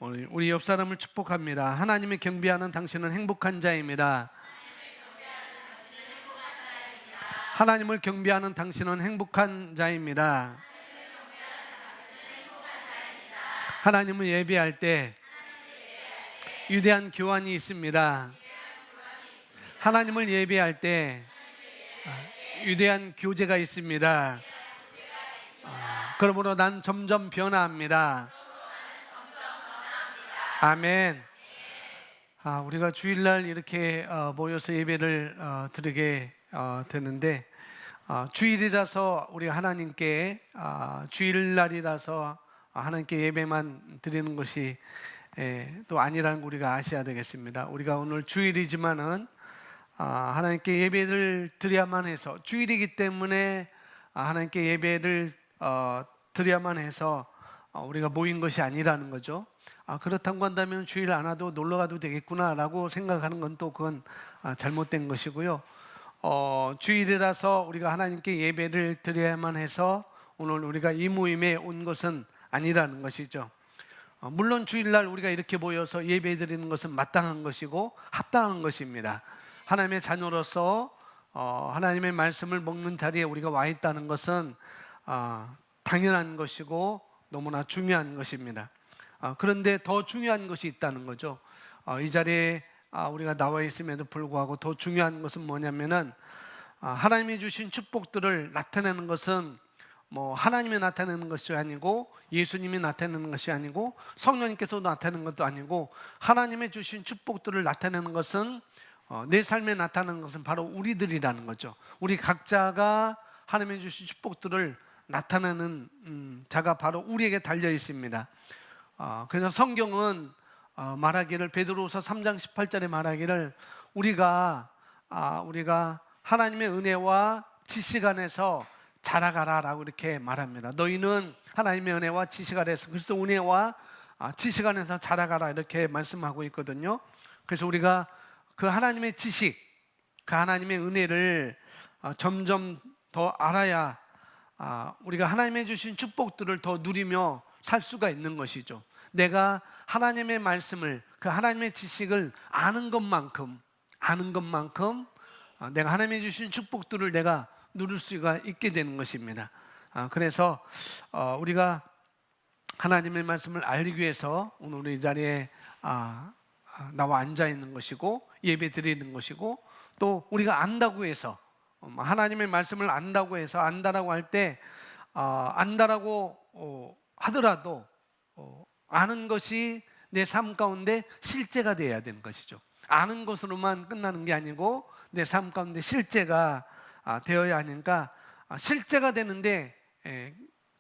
우리 옆 사람을 축복합니다. 하나님을 경배하는 당신은 행복한 자입니다. 하나님을 경배하는 당신은 행복한 자입니다. 하나님을 예배할 때 위대한 교환이 있습니다. 하나님을 예배할 때 위대한 교제가 있습니다. 그러므로 난 점점 변화합니다. 아멘. 우리가 주일날 이렇게 모여서 예배를 드리게 되는데, 주일이라서 우리 하나님께 주일날이라서 하나님께 예배만 드리는 것이 또 아니라는 거 우리가 아셔야 되겠습니다. 우리가 오늘 주일이지만은 하나님께 예배를 드려야만 해서, 주일이기 때문에 하나님께 예배를 드려야만 해서 우리가 모인 것이 아니라는 거죠. 그렇다고 한다면 주일 안 와도 놀러 가도 되겠구나라고 생각하는 건 또 그건 잘못된 것이고요. 주일이라서 우리가 하나님께 예배를 드려야만 해서 오늘 우리가 이 모임에 온 것은 아니라는 것이죠. 물론 주일날 우리가 이렇게 모여서 예배 드리는 것은 마땅한 것이고 합당한 것입니다. 하나님의 자녀로서 하나님의 말씀을 먹는 자리에 우리가 와 있다는 것은 당연한 것이고 너무나 중요한 것입니다. 그런데 더 중요한 것이 있다는 거죠. 이 자리에 우리가 나와 있음에도 불구하고 더 중요한 것은 뭐냐면은 하나님이 주신 축복들을 나타내는 것은 하나님이 나타내는 것이 아니고 예수님이 나타내는 것이 아니고 성령님께서 나타내는 것도 아니고, 하나님의 주신 축복들을 나타내는 것은 내 삶에 나타나는 것은 바로 우리들이라는 거죠. 우리 각자가 하나님의 주신 축복들을 나타내는 자가 바로 우리에게 달려 있습니다. 그래서 성경은 말하기를, 베드로후서 3장 18절에 말하기를 우리가 하나님의 은혜와 지식 안에서 자라가라라고 이렇게 말합니다. 너희는 하나님의 은혜와 지식 안에서, 그래서 은혜와 지식 안에서 자라가라 이렇게 말씀하고 있거든요. 그래서 우리가 그 하나님의 지식, 그 하나님의 은혜를 점점 더 알아야 우리가 하나님의 주신 축복들을 더 누리며 살 수가 있는 것이죠. 내가 하나님의 말씀을, 그 하나님의 지식을 아는 것만큼 내가 하나님의 주신 축복들을 내가 누릴 수가 있게 되는 것입니다. 그래서 우리가 하나님의 말씀을 알기 위해서 오늘 우리 이 자리에 나와 앉아 있는 것이고 예배 드리는 것이고, 또 우리가 안다고 해서, 하나님의 말씀을 안다고 해서, 안다라고 할 때 안다라고 하더라도 아는 것이 내 삶 가운데 실제가 되어야 되는 것이죠. 아는 것으로만 끝나는 게 아니고 내 삶 가운데 실제가 되어야 하니까, 실제가 되는데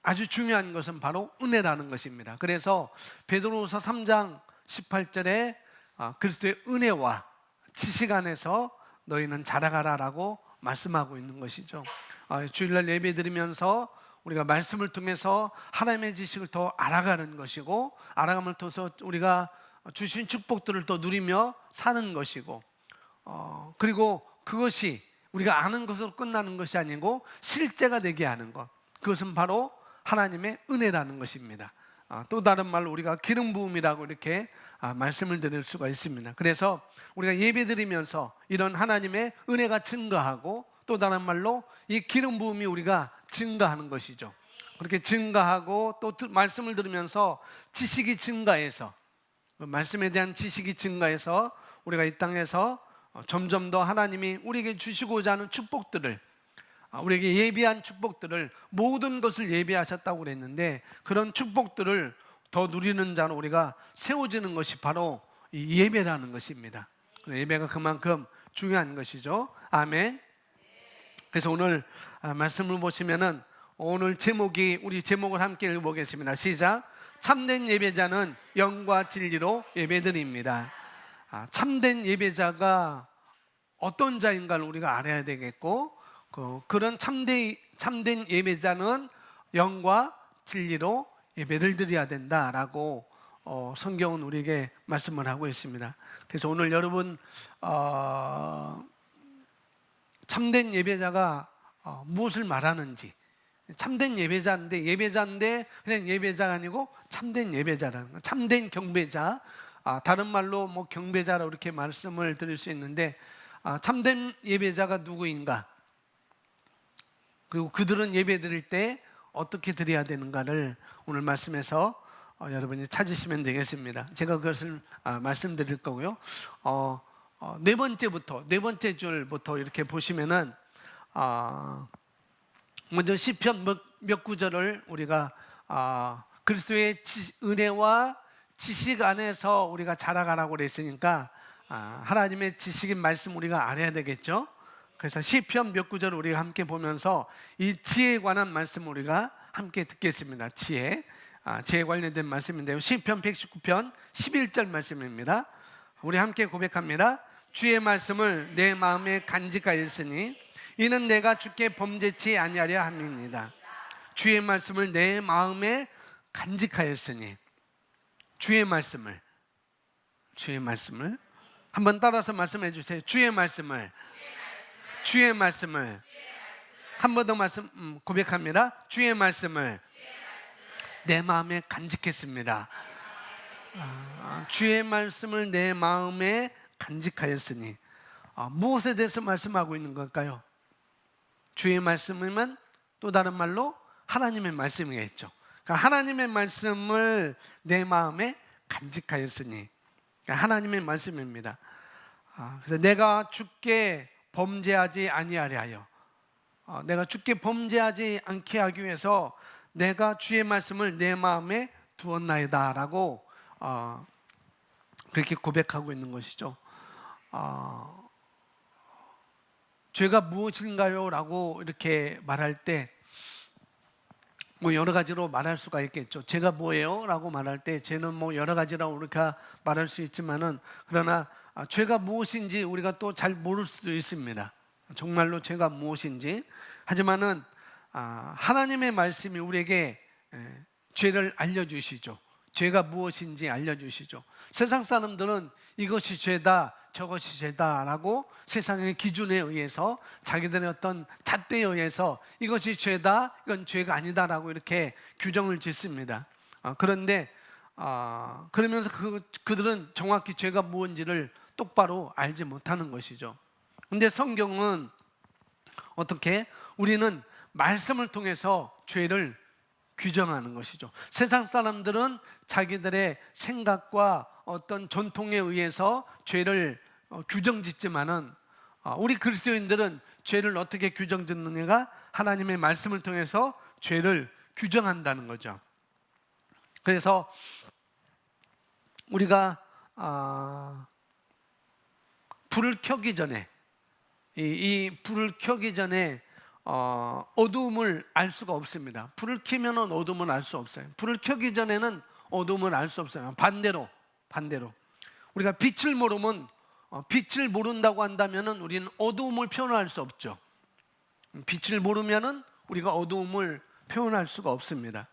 아주 중요한 것은 바로 은혜라는 것입니다. 그래서 베드로후서 3장 18절에 그리스도의 은혜와 지식 안에서 너희는 자라가라라고 말씀하고 있는 것이죠. 주일날 예배 드리면서 우리가 말씀을 통해서 하나님의 지식을 더 알아가는 것이고, 알아감을 통해서 우리가 주신 축복들을 더 누리며 사는 것이고, 그리고 그것이 우리가 아는 것으로 끝나는 것이 아니고 실제가 되게 하는 것, 그것은 바로 하나님의 은혜라는 것입니다. 또 다른 말로 우리가 기름 부음이라고 이렇게 말씀을 드릴 수가 있습니다. 그래서 우리가 예배 드리면서 이런 하나님의 은혜가 증가하고, 또 다른 말로 이 기름 부음이 우리가 증가하는 것이죠. 그렇게 증가하고 또 말씀을 들으면서 지식이 증가해서, 말씀에 대한 지식이 증가해서 우리가 이 땅에서 점점 더 하나님이 우리에게 주시고자 하는 축복들을, 우리에게 예비한 축복들을, 모든 것을 예비하셨다고 그랬는데 그런 축복들을 더 누리는 자로 우리가 세워지는 것이 바로 이 예배라는 것입니다. 예배가 그만큼 중요한 것이죠. 아멘. 그래서 오늘 말씀을 보시면은 오늘 제목이, 우리 제목을 함께 읽어보겠습니다. 시작. 참된 예배자는 영과 진리로 예배드립니다. 참된 예배자가 어떤 자인가를 우리가 알아야 되겠고, 그런 참된 예배자는 영과 진리로 예배를 드려야 된다라고 성경은 우리에게 말씀을 하고 있습니다. 그래서 오늘 여러분 참된 예배자가 무엇을 말하는지, 참된 예배자인데 그냥 예배자가 아니고 참된 예배자라는 거. 참된 경배자. 다른 말로 뭐 경배자라고 이렇게 말씀을 드릴 수 있는데, 참된 예배자가 누구인가? 그리고 그들은 예배 드릴 때 어떻게 드려야 되는가를 오늘 말씀에서 여러분이 찾으시면 되겠습니다. 제가 그것을 말씀드릴 거고요. 네 번째 줄부터 이렇게 보시면은 먼저 시편 몇 구절을 우리가 그리스도의 은혜와 지식 안에서 우리가 자라가라고 그랬으니까 하나님의 지식인 말씀 우리가 알아야 되겠죠. 그래서 시편 몇 구절을 우리가 함께 보면서 이 지혜에 관한 말씀 우리가 함께 듣겠습니다. 지혜에 관련된 말씀인데요. 시편 119편 11절 말씀입니다. 우리 함께 고백합니다. 주의 말씀을 내 마음에 간직하였으니 이는 내가 주께 범죄치 아니하려 함입니다. 주의 말씀을 내 마음에 간직하였으니, 주의 말씀을 한번 따라서 말씀해 주세요. 주의 말씀을 한 번 더 고백합니다. 주의 말씀을 내 마음에 간직했습니다. 주의 말씀을 내 마음에 간직하였으니, 무엇에 대해서 말씀하고 있는 걸까요? 주의 말씀이면 또 다른 말로 하나님의 말씀이겠죠. 그러니까 하나님의 말씀을 내 마음에 간직하였으니, 그러니까 하나님의 말씀입니다. 그래서 내가 주께 범죄하지 아니하려 하여, 내가 주께 범죄하지 않게 하기 위해서 내가 주의 말씀을 내 마음에 두었나이다 라고 그렇게 고백하고 있는 것이죠. 죄가 무엇인가요? 라고 이렇게 말할 때 뭐 여러 가지로 말할 수가 있겠죠. 죄가 뭐예요? 라고 말할 때 죄는 뭐 여러 가지라고 우리가 말할 수 있지만은, 그러나 죄가 무엇인지 우리가 또 잘 모를 수도 있습니다. 정말로 죄가 무엇인지. 하지만은 하나님의 말씀이 우리에게 죄를 알려주시죠. 죄가 무엇인지 알려주시죠. 세상 사람들은 이것이 죄다, 저것이 죄다라고 세상의 기준에 의해서, 자기들의 어떤 잣대에 의해서 이것이 죄다, 이건 죄가 아니다라고 이렇게 규정을 짓습니다. 그런데 그러면서 그들은 정확히 죄가 무엇인지를 똑바로 알지 못하는 것이죠. 근데 성경은 어떻게? 우리는 말씀을 통해서 죄를 규정하는 것이죠. 세상 사람들은 자기들의 생각과 어떤 전통에 의해서 죄를 규정짓지만은, 우리 그리스도인들은 죄를 어떻게 규정짓느냐가 하나님의 말씀을 통해서 죄를 규정한다는 거죠. 그래서 우리가 불을 켜기 전에, 이 불을 켜기 전에 어두움을 알 수가 없습니다. 불을 켜면은 어두움을 알 수 없어요. 불을 켜기 전에는 어두움을 알 수 없어요. 반대로 우리가 빛을 모르면, 빛을 모른다고 한다면은 우리는 어두움을 표현할 수 없죠. 빛을 모르면은 우리가 어두움을 표현할 수가 없습니다.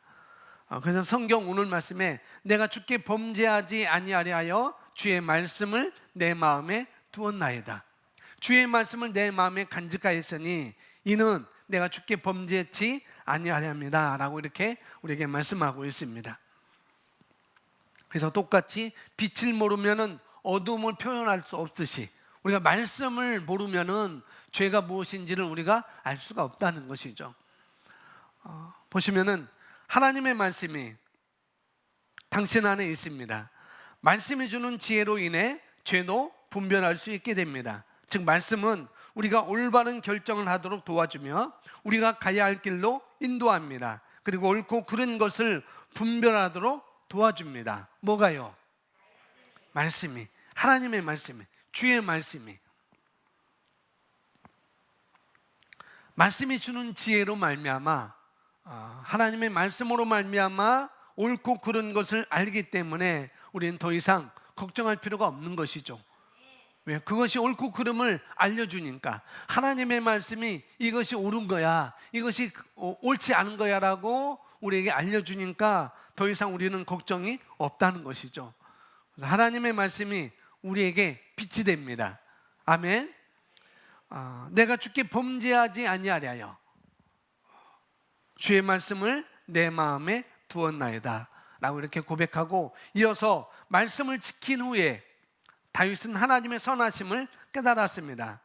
그래서 성경 오늘 말씀에 내가 주께 범죄하지 아니하려 하여 주의 말씀을 내 마음에 두었나이다. 주의 말씀을 내 마음에 간직하였으니 이는 내가 주께 범죄치 아니하려 합니다 라고 이렇게 우리에게 말씀하고 있습니다. 그래서 똑같이 빛을 모르면은 어두움을 표현할 수 없듯이, 우리가 말씀을 모르면은 죄가 무엇인지를 우리가 알 수가 없다는 것이죠. 보시면은 하나님의 말씀이 당신 안에 있습니다. 말씀이 주는 지혜로 인해 죄도 분별할 수 있게 됩니다. 즉 말씀은 우리가 올바른 결정을 하도록 도와주며 우리가 가야 할 길로 인도합니다. 그리고 옳고 그른 것을 분별하도록 도와줍니다. 뭐가요? 말씀이, 하나님의 말씀이, 주의 말씀이 주는 지혜로 말미암아, 하나님의 말씀으로 말미암아 옳고 그른 것을 알기 때문에 우리는 더 이상 걱정할 필요가 없는 것이죠. 왜? 그것이 옳고 그름을 알려주니까. 하나님의 말씀이 이것이 옳은 거야, 이것이 옳지 않은 거야 라고 우리에게 알려주니까 더 이상 우리는 걱정이 없다는 것이죠. 하나님의 말씀이 우리에게 빛이 됩니다. 아멘. 내가 주께 범죄하지 아니하려 하여, 주의 말씀을 내 마음에 두었나이다 라고 이렇게 고백하고, 이어서 말씀을 지킨 후에 다윗은 하나님의 선하심을 깨달았습니다.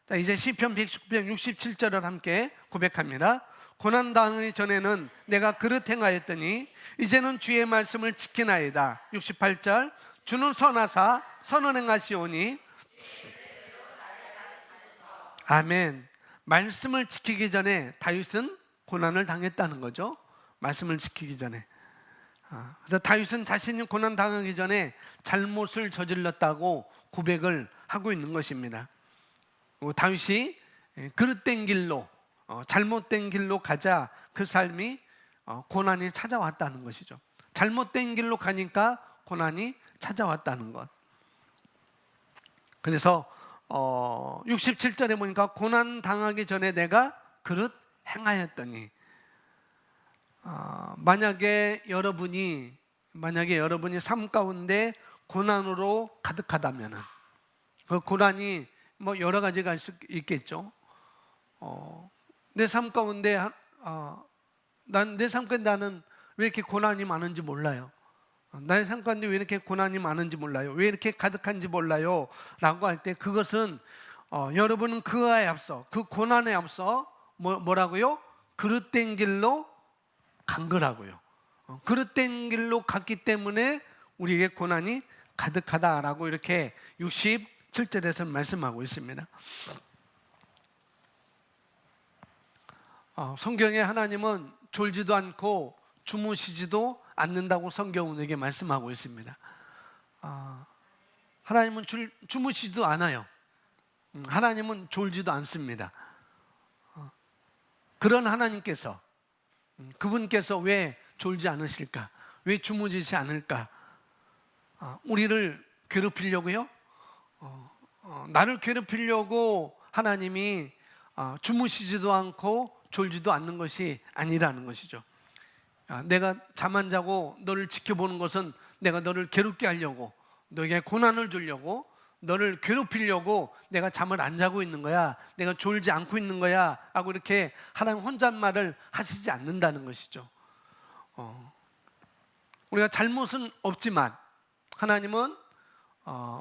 자, 이제 시편 119편 67절을 함께 고백합니다. 고난당하기 전에는 내가 그릇 행하였더니 이제는 주의 말씀을 지키나이다. 68절, 주는 선하사 선을 행하시오니. 아멘. 말씀을 지키기 전에 다윗은 고난을 당했다는 거죠. 말씀을 지키기 전에. 그래서 다윗은 자신이 고난 당하기 전에 잘못을 저질렀다고 고백을 하고 있는 것입니다. 다윗이 그릇된 길로, 잘못된 길로 가자 그 삶이 고난이 찾아왔다는 것이죠. 잘못된 길로 가니까 고난이 찾아왔다는 것. 그래서 67절에 보니까 고난 당하기 전에 내가 그릇 행하였더니, 만약에 여러분이 삶 가운데 고난으로 가득하다면, 그 고난이 뭐 여러 가지가 있겠죠. 내 삶 가운데 나는 왜 이렇게 고난이 많은지 몰라요. 나의 삶 가운데 왜 이렇게 고난이 많은지 몰라요. 왜 이렇게 가득한지 몰라요 라고 할 때, 그것은 여러분은 그에 앞서, 그 고난에 앞서 뭐라고요? 그릇된 길로 간 거라고요. 그릇된 길로 갔기 때문에 우리에게 고난이 가득하다라고 이렇게 67절에서 말씀하고 있습니다. 성경에 하나님은 졸지도 않고 주무시지도 않는다고 성경은 우리에게 말씀하고 있습니다. 하나님은 주무시지도 않아요. 하나님은 졸지도 않습니다. 그런 하나님께서, 그분께서 왜 졸지 않으실까? 왜 주무시지 않을까? 우리를 괴롭히려고요? 나를 괴롭히려고 하나님이 주무시지도 않고 졸지도 않는 것이 아니라는 것이죠. 내가 잠 안 자고 너를 지켜보는 것은 내가 너를 괴롭게 하려고, 너에게 고난을 주려고, 너를 괴롭히려고 내가 잠을 안 자고 있는 거야, 내가 졸지 않고 있는 거야 하고 이렇게 하나님 혼잣말을 하시지 않는다는 것이죠. 우리가 잘못은 없지만 하나님은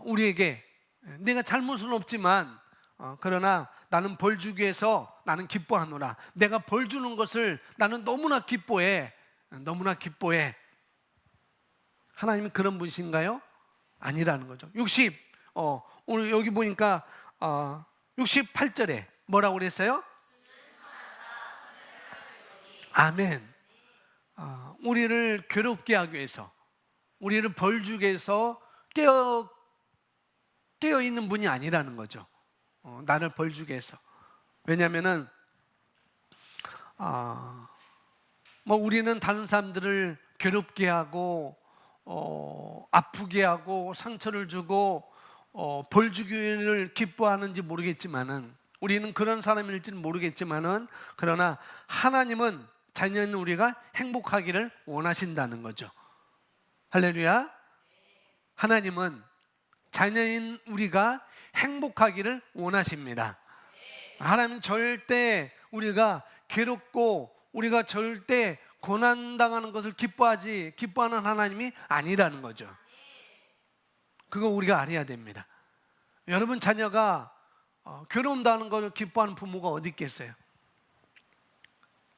우리에게, 내가 잘못은 없지만 그러나 나는 벌 주기 위해서 나는 기뻐하노라, 내가 벌 주는 것을 나는 너무나 기뻐해. 하나님은 그런 분이신가요? 아니라는 거죠. 오늘 여기 보니까 68절에 뭐라고 그랬어요? 아멘. 우리를 괴롭게 하기 위해서, 우리를 벌 주기 위해서 깨어 있는 분이 아니라는 거죠. 나를 벌 주기 위해서. 왜냐하면은 우리는 다른 사람들을 괴롭게 하고 아프게 하고 상처를 주고 벌 주기를 기뻐하는지 모르겠지만은, 우리는 그런 사람일지는 모르겠지만은, 그러나 하나님은 자녀인 우리가 행복하기를 원하신다는 거죠. 할렐루야. 하나님은 자녀인 우리가 행복하기를 원하십니다. 하나님은 절대 우리가 괴롭고 우리가 절대 고난당하는 것을 기뻐하는 하나님이 아니라는 거죠. 그거 우리가 알아야 됩니다. 여러분 자녀가 괴로운다는 것을 기뻐하는 부모가 어디 있겠어요?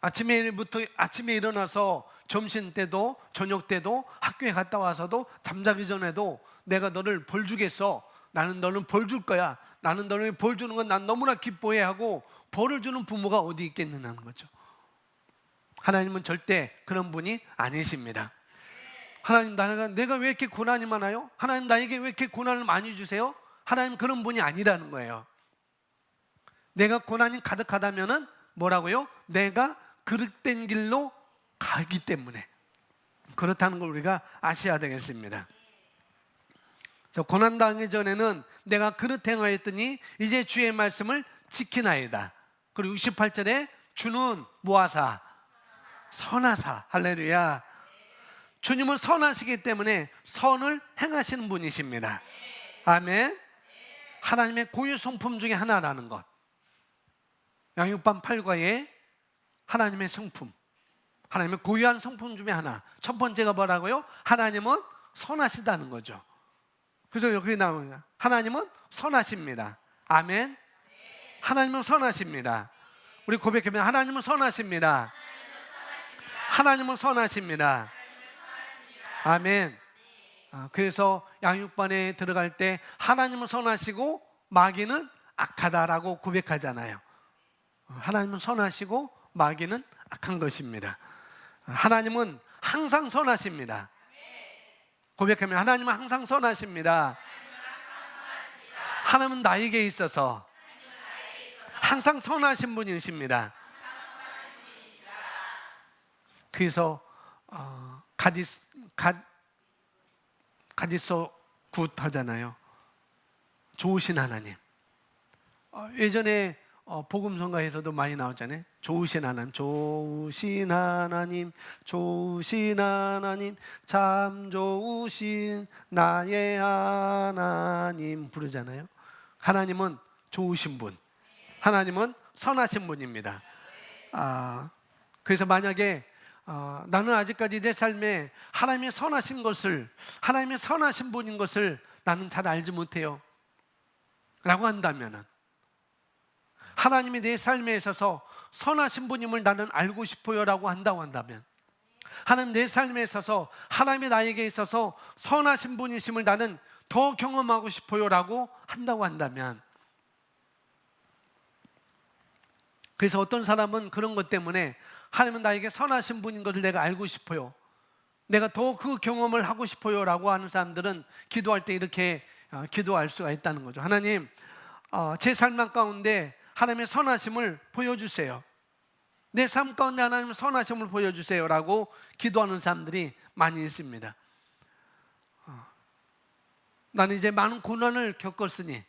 아침에 일어나서 점심 때도 저녁 때도 학교에 갔다 와서도 잠자기 전에도 내가 너를 벌 주겠어, 나는 너를 벌 줄 거야, 나는 너를 벌 주는 건 난 너무나 기뻐해 하고 벌을 주는 부모가 어디 있겠느냐는 거죠. 하나님은 절대 그런 분이 아니십니다. 하나님, 내가 왜 이렇게 고난이 많아요? 하나님, 나에게 왜 이렇게 고난을 많이 주세요? 하나님 그런 분이 아니라는 거예요. 내가 고난이 가득하다면은 뭐라고요? 내가 그릇된 길로 가기 때문에 그렇다는 걸 우리가 아셔야 되겠습니다. 고난당하기 전에는 내가 그릇 행하였더니 이제 주의 말씀을 지키나이다. 그리고 68절에 주는 뭐하사? 선하사. 할렐루야. 주님은 선하시기 때문에 선을 행하시는 분이십니다. 아멘. 하나님의 고유 성품 중에 하나라는 것, 양육반 8과의 하나님의 성품, 하나님의 고유한 성품 중에 하나. 첫 번째가 뭐라고요? 하나님은 선하시다는 거죠. 그래서 여기 나오는 하나님은 선하십니다. 아멘. 하나님은 선하십니다. 우리 고백하면 하나님은 선하십니다. 하나님은 선하십니다. 아멘. 그래서 양육반에 들어갈 때 하나님은 선하시고 마귀는 악하다라고 고백하잖아요. 하나님은 선하시고 마귀는 악한 것입니다. 하나님은 항상 선하십니다. 고백하면 하나님은 항상 선하십니다. 하나님은 나에게 있어서 항상 선하신 분이십니다. 그래서 가디소 굿 하잖아요. 좋으신 하나님. 예전에 복음성가에서도 많이 나왔잖아요. 좋으신 하나님, 좋으신 하나님, 좋으신 하나님, 참 좋으신 나의 하나님 부르잖아요. 하나님은 좋으신 분, 하나님은 선하신 분입니다. 그래서 만약에 나는 아직까지 내 삶에 하나님의 선하신 것을, 하나님의 선하신 분인 것을 나는 잘 알지 못해요 라고 한다면, 하나님이 내 삶에 있어서 선하신 분임을 나는 알고 싶어요 라고 한다고 한다면, 하나님 내 삶에 있어서 하나님이 나에게 있어서 선하신 분이심을 나는 더 경험하고 싶어요 라고 한다고 한다면, 그래서 어떤 사람은 그런 것 때문에 하나님은 나에게 선하신 분인 것을 내가 알고 싶어요, 내가 더 그 경험을 하고 싶어요 라고 하는 사람들은 기도할 때 이렇게 기도할 수가 있다는 거죠. 하나님, 제 삶 가운데 하나님의 선하심을 보여주세요. 내 삶 가운데 하나님의 선하심을 보여주세요 라고 기도하는 사람들이 많이 있습니다. 나는 이제 많은 고난을 겪었으니,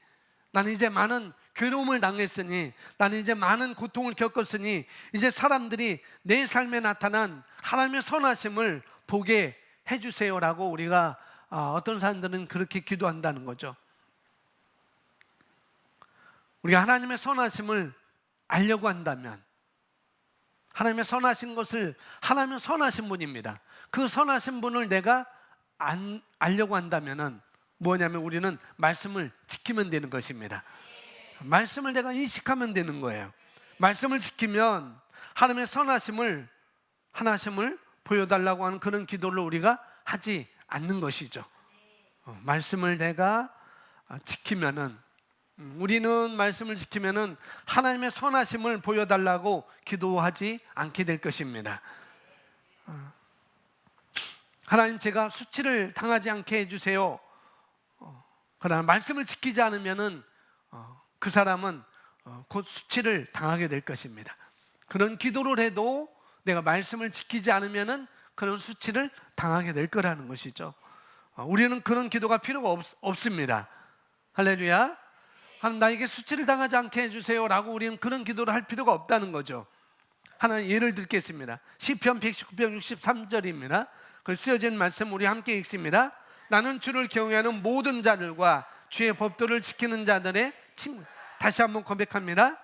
나는 이제 많은 괴로움을 당했으니, 나는 이제 많은 고통을 겪었으니, 이제 사람들이 내 삶에 나타난 하나님의 선하심을 보게 해주세요 라고 우리가 어떤 사람들은 그렇게 기도한다는 거죠. 우리가 하나님의 선하심을 알려고 한다면, 하나님의 선하신 것을, 하나님은 선하신 분입니다. 그 선하신 분을 내가 알려고 한다면 뭐냐면 우리는 말씀을 지키면 되는 것입니다. 말씀을 내가 인식하면 되는 거예요. 말씀을 지키면 하나님의 선하심을 보여달라고 하는 그런 기도를 우리가 하지 않는 것이죠. 말씀을 내가 지키면은, 우리는 말씀을 지키면은 하나님의 선하심을 보여달라고 기도하지 않게 될 것입니다. 하나님, 제가 수치를 당하지 않게 해주세요. 그러나 말씀을 지키지 않으면은 그 사람은 곧 수치를 당하게 될 것입니다. 그런 기도를 해도 내가 말씀을 지키지 않으면은 그런 수치를 당하게 될 거라는 것이죠. 우리는 그런 기도가 필요가 없습니다. 할렐루야. 하나님, 나에게 수치를 당하지 않게 해주세요 라고 우리는 그런 기도를 할 필요가 없다는 거죠. 하나님, 예를 들겠습니다. 시편 119편 63절입니다. 그 쓰여진 말씀 우리 함께 읽습니다. 나는 주를 경외하는 모든 자들과 주의 법도를 지키는 자들의 친구. 다시 한번 고백합니다.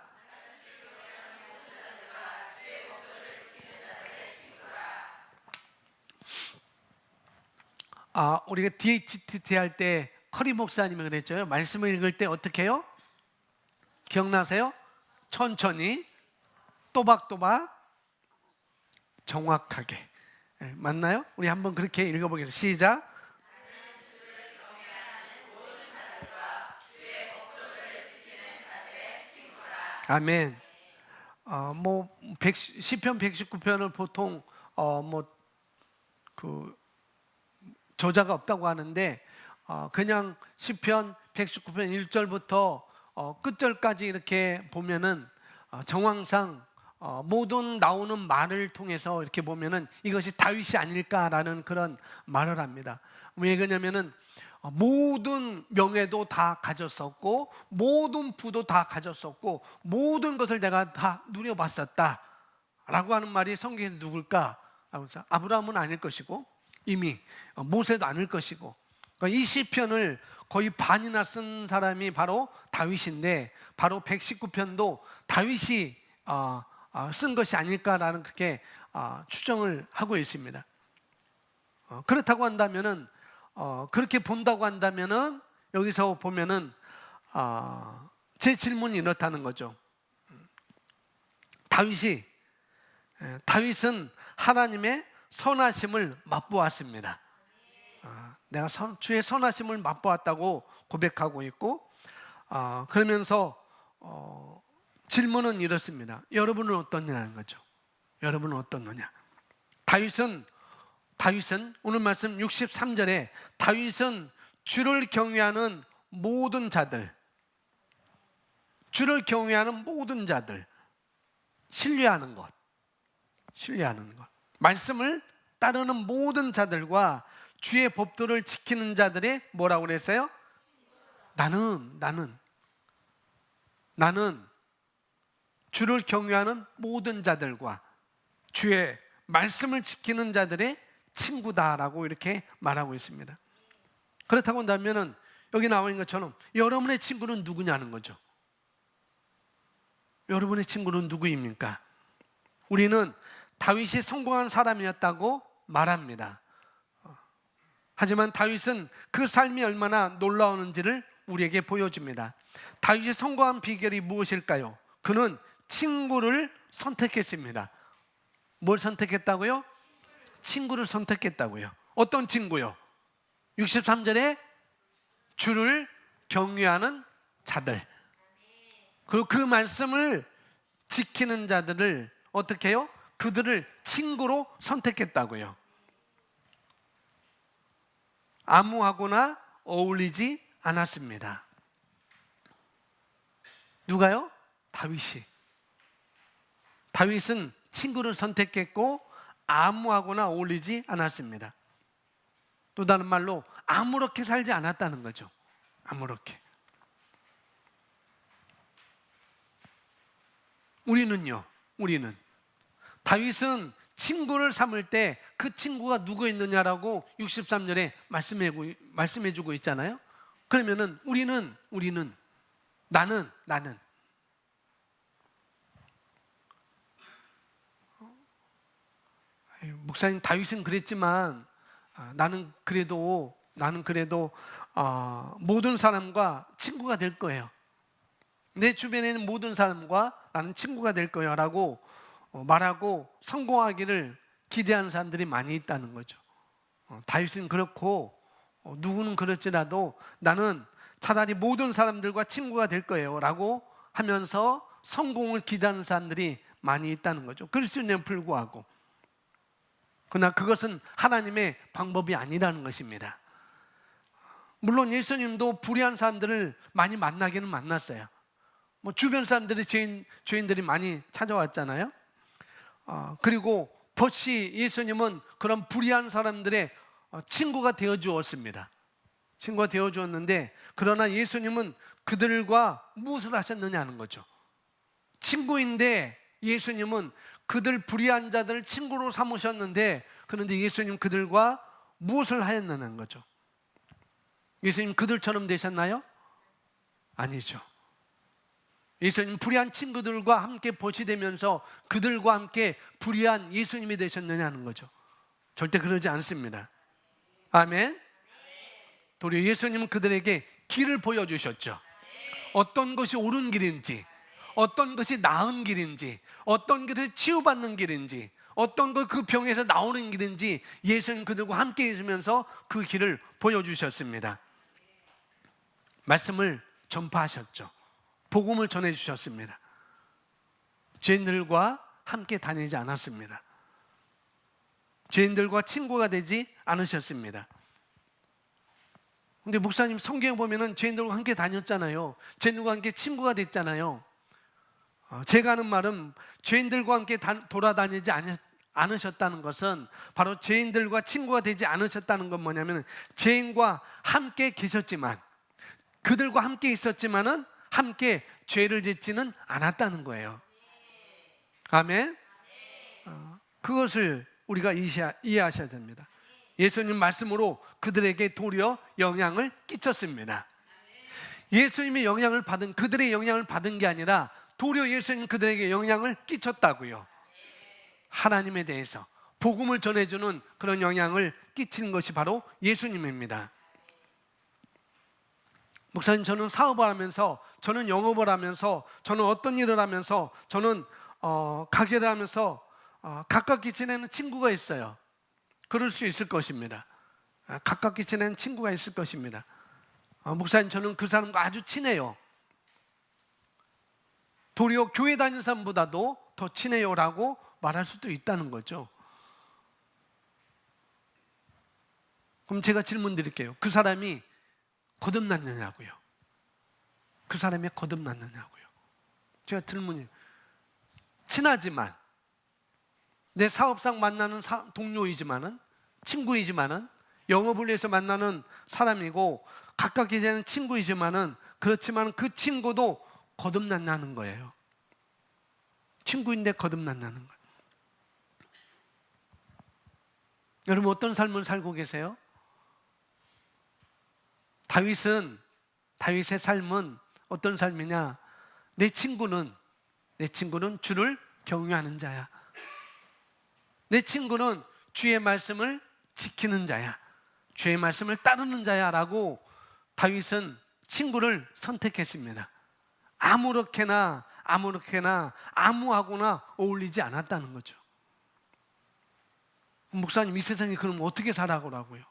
우리가 DHTT 할 때 커리 목사님이 그랬죠. 말씀을 읽을 때 어떻게 해요? 기억나세요? 천천히, 또박또박, 정확하게. 맞나요? 우리 한번 그렇게 읽어보겠습니다. 시작. 아멘. 시편 119편을 보통 저자가 없다고 하는데, 그냥 시편 119편 1절부터 끝절까지 이렇게 보면은 정황상 모든 나오는 말을 통해서 이렇게 보면은 이것이 다윗이 아닐까라는 그런 말을 합니다. 왜 그러냐면은 모든 명예도 다 가졌었고, 모든 부도 다 가졌었고, 모든 것을 내가 다 누려봤었다 라고 하는 말이 성경에서 누굴까? 아브라함은 아닐 것이고, 이미 모세도 아닐 것이고, 그러니까 이 시편을 거의 반이나 쓴 사람이 바로 다윗인데, 바로 119편도 다윗이 쓴 것이 아닐까라는 그렇게 추정을 하고 있습니다. 그렇다고 한다면은 그렇게 본다고 한다면은 여기서 보면은 제 질문이 이렇다는 거죠. 다윗은 하나님의 선하심을 맛보았습니다. 내가 주의 선하심을 맛보았다고 고백하고 있고, 그러면서 질문은 이렇습니다. 여러분은 어떻냐는 거죠. 여러분은 어떻느냐? 다윗은 오늘 말씀 63절에 다윗은 주를 경외하는 모든 자들, 신뢰하는 것, 말씀을 따르는 모든 자들과 주의 법도를 지키는 자들의 뭐라고 그랬어요? 나는 주를 경외하는 모든 자들과 주의 말씀을 지키는 자들의 친구다라고 이렇게 말하고 있습니다. 그렇다고 한다면 여기 나와 있는 것처럼 여러분의 친구는 누구냐는 거죠. 여러분의 친구는 누구입니까? 우리는 다윗이 성공한 사람이었다고 말합니다. 하지만 다윗은 그 삶이 얼마나 놀라웠는지를 우리에게 보여줍니다. 다윗이 성공한 비결이 무엇일까요? 그는 친구를 선택했습니다. 뭘 선택했다고요? 친구를 선택했다고요. 어떤 친구요? 63절에 주를 경외하는 자들, 그리고 그 말씀을 지키는 자들을 어떻게 해요? 그들을 친구로 선택했다고요. 아무하고나 어울리지 않았습니다. 누가요? 다윗은 친구를 선택했고 아무하고나 어울리지 않았습니다. 또 다른 말로 아무렇게 살지 않았다는 거죠. 아무렇게. 우리는 다윗은 친구를 삼을 때 그 친구가 누구였느냐라고 63절에 말씀해주고 있잖아요. 그러면은 우리는 나는 목사님 다윗은 그랬지만 나는 그래도 모든 사람과 친구가 될 거예요. 내 주변에 있는 모든 사람과 나는 친구가 될 거예요 라고 말하고 성공하기를 기대하는 사람들이 많이 있다는 거죠. 다윗은 그렇고 누구는 그렇지라도 나는 차라리 모든 사람들과 친구가 될 거예요 라고 하면서 성공을 기대하는 사람들이 많이 있다는 거죠. 그리스도인에 불구하고. 그러나 그것은 하나님의 방법이 아니라는 것입니다. 물론 예수님도 불의한 사람들을 많이 만나기는 만났어요. 주변 사람들이 죄인들이 많이 찾아왔잖아요. 그리고 버시 예수님은 그런 불의한 사람들의 친구가 되어 주었습니다. 친구가 되어 주었는데, 그러나 예수님은 그들과 무엇을 하셨느냐는 거죠. 친구인데 예수님은 그들 불의한 자들을 친구로 삼으셨는데, 그런데 예수님 그들과 무엇을 하였느냐는 거죠. 예수님 그들처럼 되셨나요? 아니죠. 예수님 불의한 친구들과 함께 보시되면서 그들과 함께 불의한 예수님이 되셨느냐는 거죠. 절대 그러지 않습니다. 아멘. 도리어 예수님은 그들에게 길을 보여주셨죠. 어떤 것이 옳은 길인지, 어떤 것이 나은 길인지, 어떤 것이 치유받는 길인지, 어떤 것 그 병에서 나오는 길인지 예수님 그들과 함께 있으면서 그 길을 보여주셨습니다. 말씀을 전파하셨죠. 복음을 전해주셨습니다. 죄인들과 함께 다니지 않았습니다. 죄인들과 친구가 되지 않으셨습니다. 근데 목사님 성경에 보면은 죄인들과 함께 다녔잖아요. 죄인들과 함께 친구가 됐잖아요. 제가 하는 말은 죄인들과 함께 돌아다니지 않으셨다는 것은 바로 죄인들과 친구가 되지 않으셨다는 건 뭐냐면, 죄인과 함께 계셨지만, 그들과 함께 있었지만은 함께 죄를 짓지는 않았다는 거예요. 아멘. 그것을 우리가 이해하셔야 됩니다. 예수님 말씀으로 그들에게 도리어 영향을 끼쳤습니다. 예수님의 영향을 받은, 그들의 영향을 받은 게 아니라 도리어 예수님 그들에게 영향을 끼쳤다고요. 하나님에 대해서 복음을 전해주는 그런 영향을 끼치는 것이 바로 예수님입니다. 목사님, 저는 사업을 하면서, 저는 영업을 하면서, 저는 어떤 일을 하면서, 저는 가게를 하면서 가깝게 지내는 친구가 있어요. 그럴 수 있을 것입니다. 가깝게 지내는 친구가 있을 것입니다. 목사님, 저는 그 사람과 아주 친해요. 도리어 교회 다니는 사람보다도 더 친해요라고 말할 수도 있다는 거죠. 그럼 제가 질문 드릴게요. 그 사람이 거듭났느냐고요? 그 사람이 거듭났느냐고요? 제가 질문이, 친하지만, 내 사업상 만나는 동료이지만은, 친구이지만은, 영업을 위해서 만나는 사람이고 가깝게 지내는 친구이지만은, 그렇지만 그 친구도 거듭났냐는 거예요. 친구인데 거듭났냐는 거예요. 여러분, 어떤 삶을 살고 계세요? 다윗의 삶은 어떤 삶이냐? 내 친구는 주를 경외하는 자야. 내 친구는 주의 말씀을 지키는 자야. 주의 말씀을 따르는 자야 라고 다윗은 친구를 선택했습니다. 아무렇게나 아무하고나 어울리지 않았다는 거죠. 목사님, 이 세상에 그럼 어떻게 살아가라고요?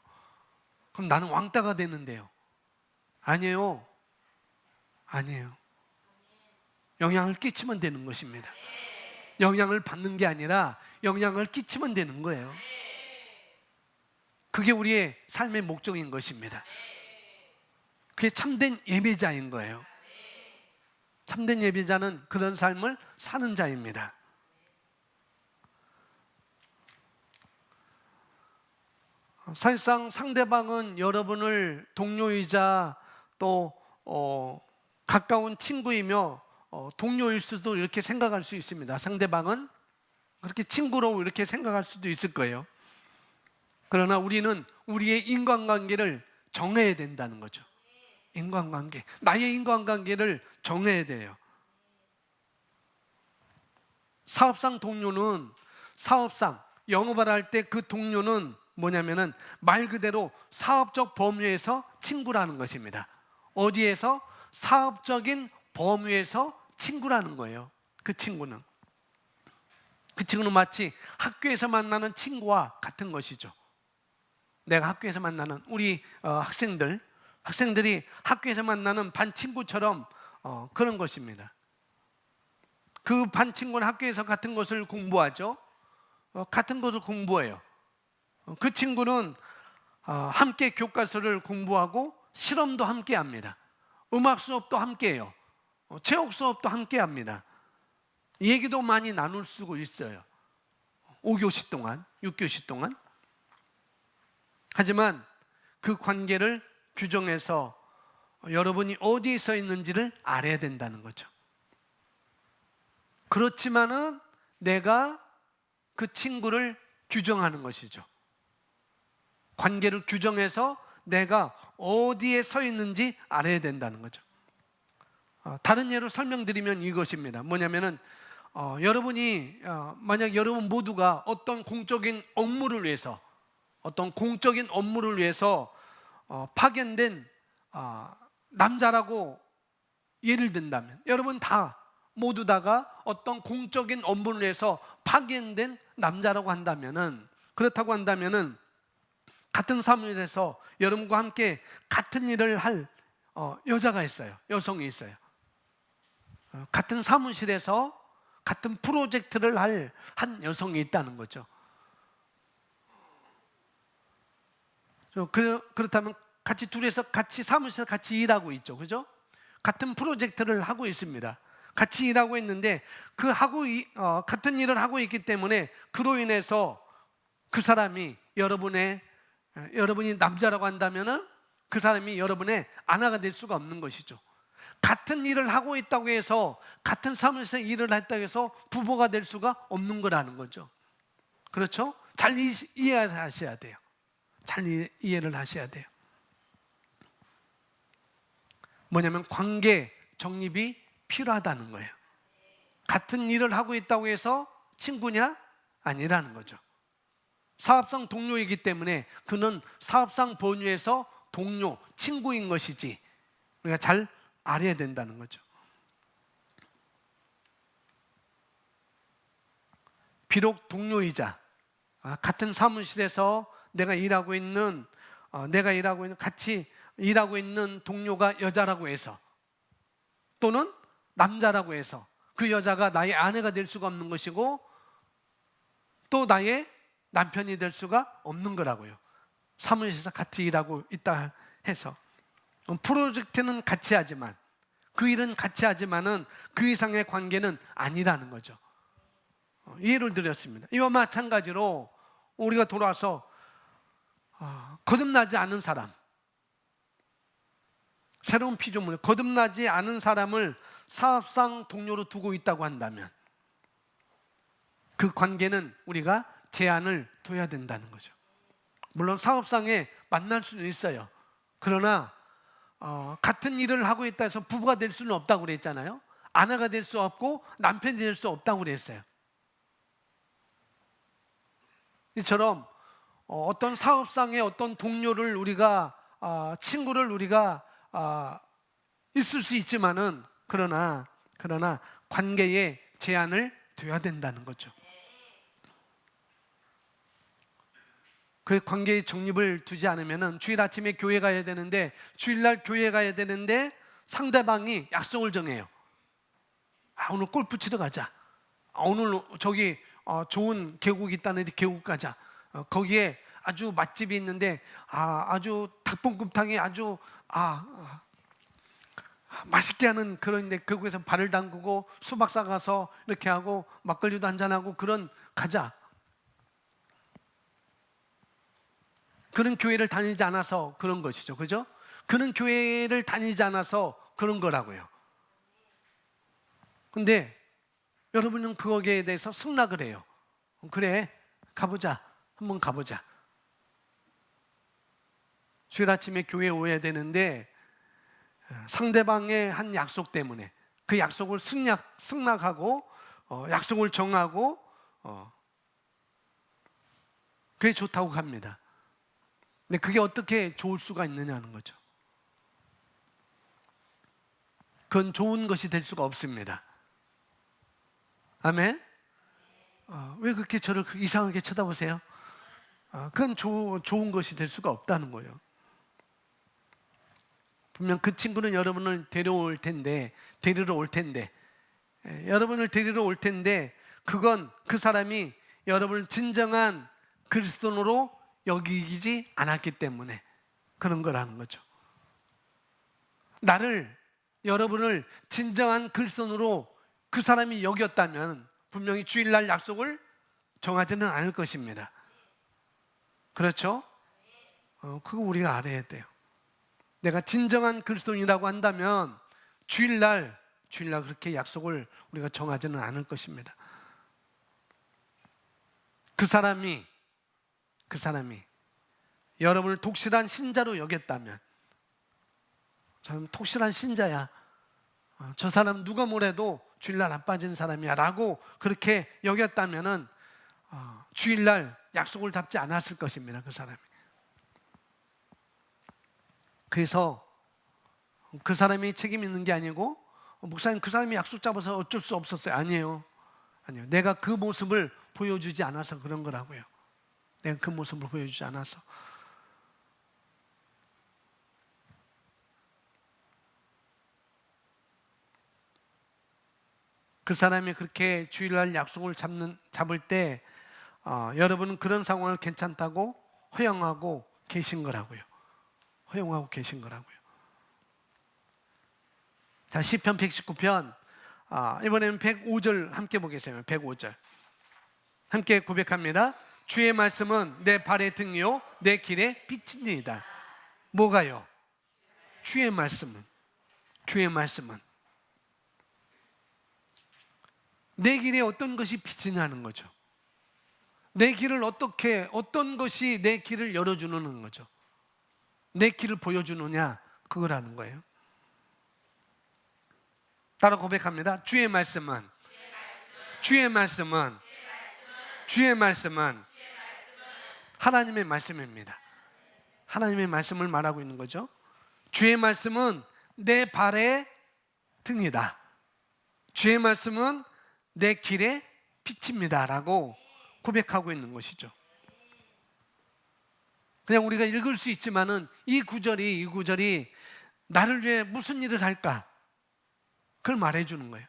그럼 나는 왕따가 되는데요. 아니에요. 영향을 끼치면 되는 것입니다. 영향을 받는 게 아니라 영향을 끼치면 되는 거예요. 그게 우리의 삶의 목적인 것입니다. 그게 참된 예배자인 거예요. 참된 예배자는 그런 삶을 사는 자입니다. 사실상 상대방은 여러분을 동료이자 또 가까운 친구이며 동료일 수도 이렇게 생각할 수 있습니다. 상대방은 그렇게 친구로 이렇게 생각할 수도 있을 거예요. 그러나 우리는 우리의 인간관계를 정해야 된다는 거죠. 나의 인간관계를 정해야 돼요. 사업상 동료는, 영업을 할 때 그 동료는 뭐냐면은 말 그대로 사업적 범위에서 친구라는 것입니다. 어디에서? 사업적인 범위에서 친구라는 거예요. 그 친구는 마치 학교에서 만나는 친구와 같은 것이죠. 내가 학교에서 만나는 우리 학생들이 학교에서 만나는 반 친구처럼 그런 것입니다. 그 반 친구는 학교에서 같은 것을 공부하죠. 같은 것을 공부해요. 그 친구는 함께 교과서를 공부하고 실험도 함께 합니다. 음악 수업도 함께 해요. 체육 수업도 함께 합니다. 얘기도 많이 나눌 수 있어요. 5교시 동안, 6교시 동안. 하지만 그 관계를 규정해서 여러분이 어디에 서 있는지를 알아야 된다는 거죠. 그렇지만은 내가 그 친구를 규정하는 것이죠. 관계를 규정해서 내가 어디에 서 있는지 알아야 된다는 거죠. 다른 예로 설명드리면 이것입니다. 뭐냐면은 여러분이 만약 여러분 모두가 어떤 공적인 업무를 위해서 파견된 남자라고 예를 든다면, 여러분 모두 다가 어떤 공적인 업무를 위해서 파견된 남자라고 한다면은, 그렇다고 한다면은 같은 사무실에서 여러분과 함께 같은 일을 할 여자가 있어요. 여성이 있어요. 같은 사무실에서 같은 프로젝트를 할 한 여성이 있다는 거죠. 그렇다면 둘이서 같이 사무실에서 같이 일하고 있죠. 그죠? 같은 프로젝트를 하고 있습니다. 같이 일하고 있는데 같은 일을 하고 있기 때문에 그로 인해서 그 사람이 여러분이 남자라고 한다면은 그 사람이 여러분의 아내가 될 수가 없는 것이죠. 같은 일을 하고 있다고 해서, 같은 사무실에서 일을 했다고 해서 부부가 될 수가 없는 거라는 거죠. 그렇죠? 잘 이해하셔야 돼요. 잘 이해를 하셔야 돼요. 뭐냐면 관계 정립이 필요하다는 거예요. 같은 일을 하고 있다고 해서 친구냐? 아니라는 거죠. 사업상 동료이기 때문에 그는 사업상 번유에서 동료, 친구인 것이지 우리가 잘 알아야 된다는 거죠. 비록 동료이자 같은 사무실에서 내가 일하고 있는 같이 일하고 있는 동료가 여자라고 해서 또는 남자라고 해서 그 여자가 나의 아내가 될 수가 없는 것이고 또 나의 남편이 될 수가 없는 거라고요. 사무실에서 같이 일하고 있다 해서 프로젝트는 같이 하지만 그 일은 같이 하지만은 그 이상의 관계는 아니라는 거죠. 이해를 드렸습니다. 이와 마찬가지로 우리가 돌아와서 거듭나지 않은 사람, 새로운 피조물, 거듭나지 않은 사람을 사업상 동료로 두고 있다고 한다면 그 관계는 우리가 제한을 둬야 된다는 거죠. 물론 사업상에 만날 수는 있어요. 그러나 같은 일을 하고 있다 해서 부부가 될 수는 없다고 그랬잖아요. 아내가 될 수 없고 남편이 될 수 없다고 그랬어요. 이처럼 어떤 사업상의 어떤 동료를 우리가 친구를 우리가 있을 수 있지만은 그러나 관계에 제한을 둬야 된다는 거죠. 그 관계의 정립을 두지 않으면은 주일 아침에 교회 가야 되는데 주일날 교회 가야 되는데 상대방이 약속을 정해요. 오늘 골프 치러 가자. 오늘 저기 좋은 계곡이 있다는데 계곡 가자. 거기에 아주 맛집이 있는데 아주 닭볶음탕이 아주 맛있게 하는 그런데 그곳에서 발을 담그고 수박 싸가서 이렇게 하고 막걸리도 한잔하고 그런 가자. 그런 교회를 다니지 않아서 그런 것이죠. 그죠? 그런 교회를 다니지 않아서 그런 거라고요. 근데 여러분은 거기에 대해서 승낙을 해요. 그래, 가보자. 한번 가보자. 주일 아침에 교회에 오야 되는데 상대방의 한 약속 때문에 그 약속을 승낙하고 약속을 정하고 그게 좋다고 합니다. 근데 그게 어떻게 좋을 수가 있느냐는 거죠. 그건 좋은 것이 될 수가 없습니다. 아멘? 왜 그렇게 저를 이상하게 쳐다보세요? 그건 좋은 것이 될 수가 없다는 거예요. 분명 그 친구는 여러분을 데리러 올 텐데 여러분을 데리러 올 텐데 그건 그 사람이 여러분을 진정한 그리스도인으로 여기지 않았기 때문에 그런 거라는 거죠. 여러분을 진정한 그리스도인으로 그 사람이 여겼다면 분명히 주일날 약속을 정하지는 않을 것입니다. 그렇죠? 그거 우리가 알아야 돼요. 내가 진정한 그리스도인이라고 한다면 주일날 그렇게 약속을 우리가 정하지는 않을 것입니다. 그 사람이 여러분을 독실한 신자로 여겼다면 저는 독실한 신자야. 저 사람 누가 뭐래도 주일날 안 빠지는 사람이야 라고 그렇게 여겼다면은 주일날 약속을 잡지 않았을 것입니다. 그 사람이. 그래서 그 사람이 책임 있는 게 아니고 목사님 그 사람이 약속 잡아서 어쩔 수 없었어요. 아니에요. 내가 그 모습을 보여주지 않아서 그런 거라고요. 내가 그 모습을 보여주지 않아서. 그 사람이 그렇게 주일날 약속을 잡을 때 여러분은 그런 상황을 괜찮다고 허용하고 계신 거라고요. 허용하고 계신 거라고요. 자, 시편 119편 이번에는 105절 함께 보겠습니다. 105절 함께 고백합니다. 주의 말씀은 내 발의 등이요 내 길의 빛이니이다. 뭐가요? 주의 말씀은 내 길에 어떤 것이 빛이냐는 거죠. 내 길을 어떤 것이 내 길을 열어주는 거죠. 내 길을 보여주느냐 그거라는 거예요. 따라 고백합니다. 주의 말씀은 주의 말씀은 하나님의 말씀입니다. 하나님의 말씀을 말하고 있는 거죠. 주의 말씀은 내 발의 등이다. 주의 말씀은 내 길의 빛입니다 라고 고백하고 있는 것이죠. 그냥 우리가 읽을 수 있지만은 이 구절이 나를 위해 무슨 일을 할까? 그걸 말해주는 거예요.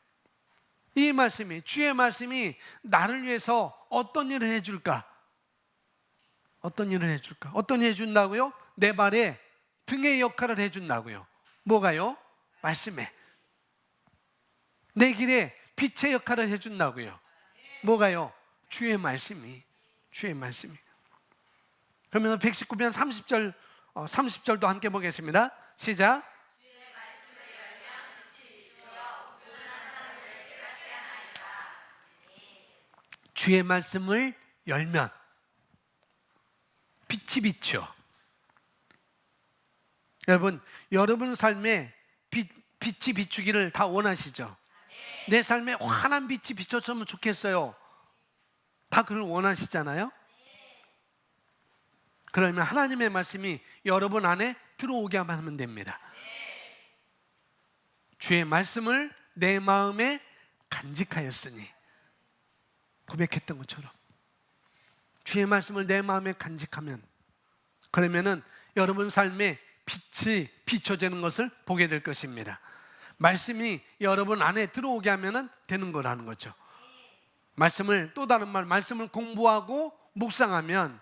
이 말씀이, 주의 말씀이 나를 위해서 어떤 일을 해줄까? 어떤 일을 해줄까? 어떤 일 해준다고요? 내 발에 등의 역할을 해준다고요. 뭐가요? 말씀에. 내 길에 빛의 역할을 해준다고요. 뭐가요? 주의 말씀이. 그러면 119편 30절도 함께 보겠습니다. 시작. 주의 말씀을 열면 빛이 비쳐. 여러분 삶에 빛이 비추기를 다 원하시죠? 내 삶에 환한 빛이 비쳤으면 좋겠어요. 다 그걸 원하시잖아요? 그러면 하나님의 말씀이 여러분 안에 들어오게 하면 됩니다. 주의 말씀을 내 마음에 간직하였으니, 고백했던 것처럼 주의 말씀을 내 마음에 간직하면, 그러면은 여러분 삶에 빛이 비춰지는 것을 보게 될 것입니다. 말씀이 여러분 안에 들어오게 하면 되는 거라는 거죠. 말씀을, 또 다른 말, 말씀을 공부하고 묵상하면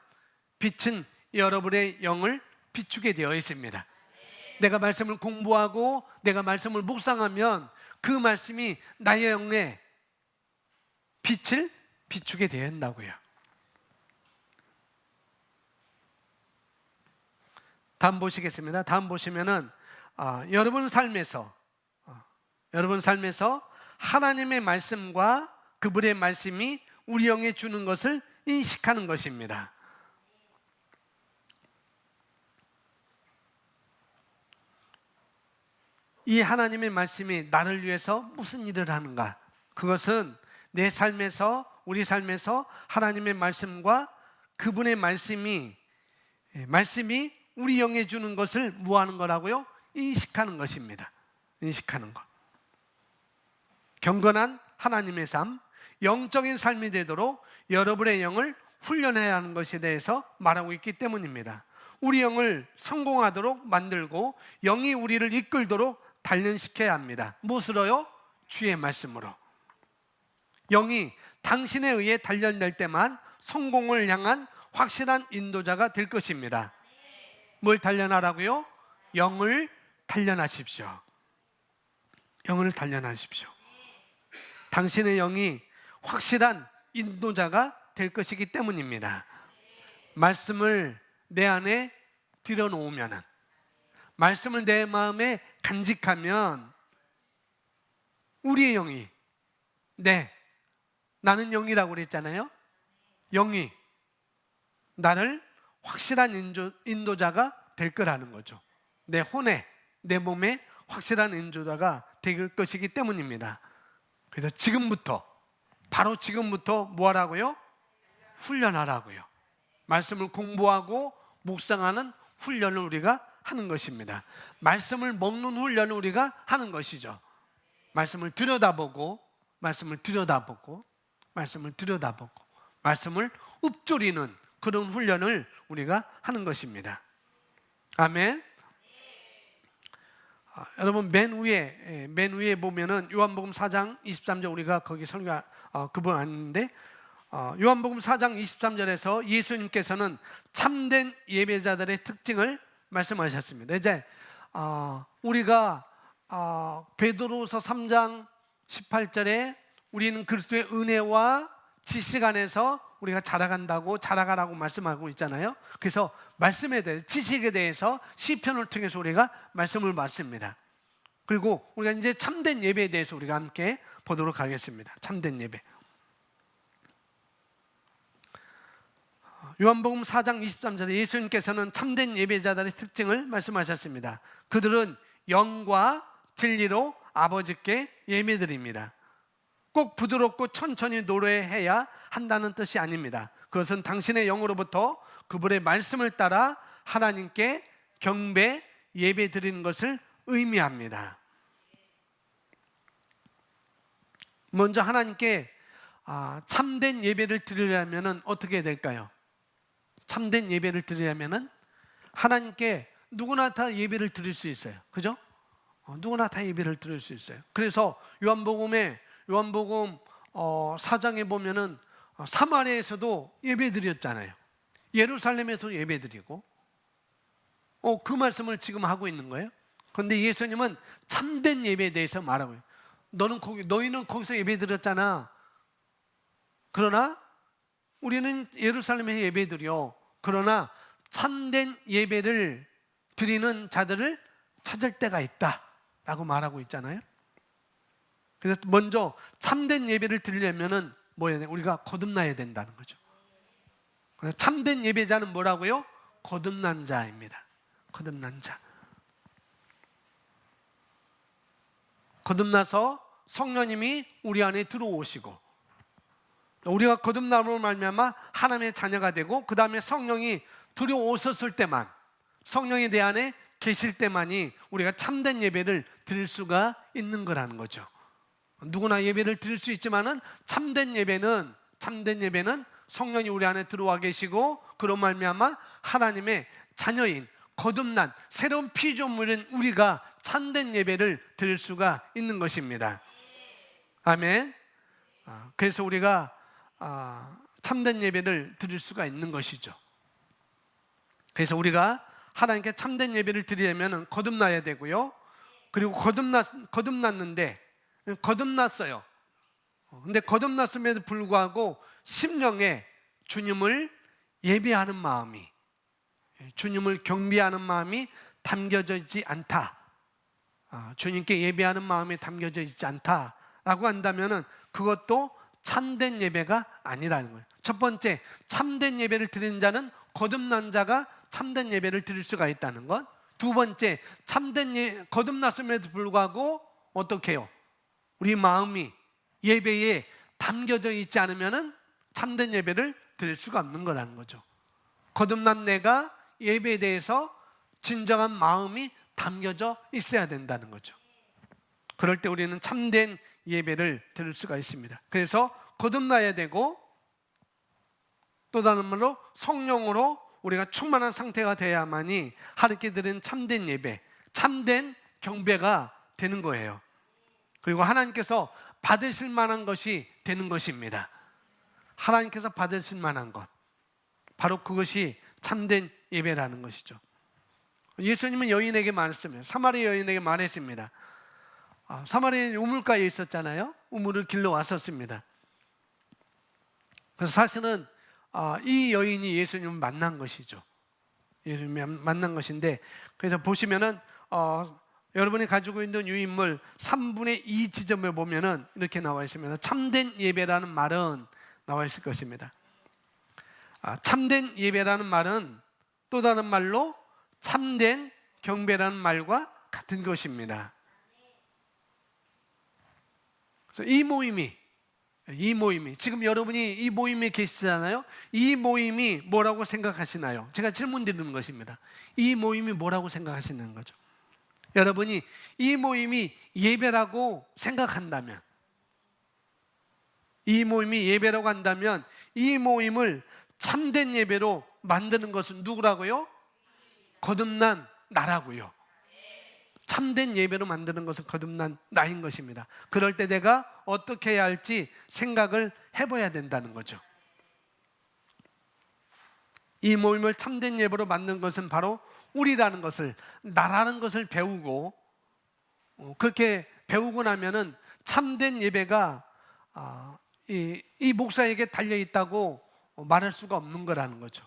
빛은 여러분의 영을 비추게 되어 있습니다. 내가 말씀을 공부하고 내가 말씀을 묵상하면 그 말씀이 나의 영에 빛을 비추게 된다고요. 다음 보시겠습니다. 다음 보시면은 여러분 삶에서 하나님의 말씀과 그분의 말씀이 우리 영에 주는 것을 인식하는 것입니다. 이 하나님의 말씀이 나를 위해서 무슨 일을 하는가? 그것은 내 삶에서, 우리 삶에서 하나님의 말씀과 그분의 말씀이 우리 영에 주는 것을 뭐 하는 거라고요? 인식하는 것입니다. 인식하는 것. 경건한 하나님의 삶, 영적인 삶이 되도록 여러분의 영을 훈련해야 하는 것에 대해서 말하고 있기 때문입니다. 우리 영을 성공하도록 만들고 영이 우리를 이끌도록 단련시켜야 합니다. 무엇으로요? 주의 말씀으로. 영이 당신에 의해 단련될 때만 성공을 향한 확실한 인도자가 될 것입니다. 뭘 단련하라고요? 영을 단련하십시오. 영을 단련하십시오. 당신의 영이 확실한 인도자가 될 것이기 때문입니다. 말씀을 내 안에 들여놓으면, 말씀을 내 마음에 간직하면 우리의 영이, 나는 영이라고 그랬잖아요. 영이 나를 확실한 인도자가 될 거라는 거죠. 내 혼에, 내 몸에 확실한 인도자가 될 것이기 때문입니다. 그래서 바로 지금부터 뭐 하라고요? 훈련하라고요. 말씀을 공부하고 묵상하는 훈련을 우리가 하는 것입니다. 말씀을 먹는 훈련을 우리가 하는 것이죠. 말씀을 들여다보고 말씀을 읊조리는 그런 훈련을 우리가 하는 것입니다. 아멘. 여러분 맨 위에 보면은 요한복음 4장 23절, 우리가 거기 설교 그분 아닌데 요한복음 4장 23절에서 예수님께서는 참된 예배자들의 특징을 말씀하셨습니다. 이제 우리가 베드로서 3장 18절에 우리는 그리스도의 은혜와 지식 안에서 우리가 자라가라고 말씀하고 있잖아요. 그래서 말씀에 대해서, 지식에 대해서 시편을 통해서 우리가 말씀을 받습니다. 그리고 우리가 이제 참된 예배에 대해서 우리가 함께 보도록 하겠습니다. 참된 예배. 요한복음 4장 23절에 예수님께서는 참된 예배자들의 특징을 말씀하셨습니다. 그들은 영과 진리로 아버지께 예배드립니다. 꼭 부드럽고 천천히 노래해야 한다는 뜻이 아닙니다. 그것은 당신의 영으로부터 그분의 말씀을 따라 하나님께 경배, 예배 드리는 것을 의미합니다. 먼저 하나님께 참된 예배를 드리려면 어떻게 될까요? 참된 예배를 드리려면 하나님께 누구나 다 예배를 드릴 수 있어요. 그죠? 누구나 다 예배를 드릴 수 있어요. 그래서 요한복음 4장에 보면은 사마리아에서도 예배 드렸잖아요. 예루살렘에서 예배 드리고 그 말씀을 지금 하고 있는 거예요. 그런데 예수님은 참된 예배에 대해서 말하고 있어요. 너희는 거기서 예배 드렸잖아. 그러나 우리는 예루살렘에서 예배 드려. 그러나 참된 예배를 드리는 자들을 찾을 때가 있다 라고 말하고 있잖아요. 그래서 먼저 참된 예배를 드리려면 뭐야? 우리가 거듭나야 된다는 거죠. 참된 예배자는 뭐라고요? 거듭난 자입니다. 거듭난 자. 거듭나서 성령님이 우리 안에 들어오시고 우리가 거듭남으로 말미암아 하나님의 자녀가 되고 그 다음에 성령이 들어오셨을 때만, 성령이 내 안에 계실 때만이 우리가 참된 예배를 드릴 수가 있는 거라는 거죠. 누구나 예배를 드릴 수 있지만은 참된 예배는 성령이 우리 안에 들어와 계시고 그런 말미암아 하나님의 자녀인 거듭난 새로운 피조물인 우리가 참된 예배를 드릴 수가 있는 것입니다. 아멘. 그래서 우리가 참된 예배를 드릴 수가 있는 것이죠. 그래서 우리가 하나님께 참된 예배를 드리려면 거듭나야 되고요. 그리고 거듭났어요. 근데 거듭났음에도 불구하고 심령에 주님을 예배하는 마음이, 주님을 경배하는 마음이 담겨져 있지 않다. 주님께 예배하는 마음이 담겨져 있지 않다라고 한다면은 그것도 참된 예배가 아니라는 거예요. 첫 번째, 참된 예배를 드리는 자는 거듭난 자가 참된 예배를 드릴 수가 있다는 것. 두 번째, 거듭났음에도 불구하고 어떻게 해요? 우리 마음이 예배에 담겨져 있지 않으면은 참된 예배를 드릴 수가 없는 거라는 거죠. 거듭난 내가 예배에 대해서 진정한 마음이 담겨져 있어야 된다는 거죠. 그럴 때 우리는 참된 예배를 드릴 수가 있습니다. 그래서 거듭나야 되고 또 다른 말로 성령으로 우리가 충만한 상태가 돼야만이 하나님께 드리는 참된 예배, 참된 경배가 되는 거예요. 그리고 하나님께서 받으실 만한 것이 되는 것입니다. 하나님께서 받으실 만한 것, 바로 그것이 참된 예배라는 것이죠. 예수님은 여인에게 말했습니다. 사마리아 여인에게 말했습니다. 사마리아 우물가에 있었잖아요. 우물을 길러 왔었습니다. 그래서 사실은 이 여인이 예수님을 만난 것이죠. 예수님을 만난 것인데, 그래서 보시면은 여러분이 가지고 있는 유인물 3분의 2 지점에 보면은 이렇게 나와 있습니다. 참된 예배라는 말은 나와 있을 것입니다. 참된 예배라는 말은 또 다른 말로 참된 경배라는 말과 같은 것입니다. 그래서 이 모임이 지금 여러분이 이 모임에 계시잖아요. 이 모임이 뭐라고 생각하시나요? 제가 질문 드리는 것입니다. 이 모임이 뭐라고 생각하시는 거죠? 여러분이 이 모임이 예배라고 생각한다면, 이 모임이 예배라고 한다면 이 모임을 참된 예배로 만드는 것은 누구라고요? 거듭난 나라고요. 참된 예배로 만드는 것은 거듭난 나인 것입니다. 그럴 때 내가 어떻게 해야 할지 생각을 해봐야 된다는 거죠. 이 모임을 참된 예배로 만드는 것은 바로 우리라는 것을, 나라는 것을 배우고, 그렇게 배우고 나면은 참된 예배가 이 목사에게 달려있다고 말할 수가 없는 거라는 거죠.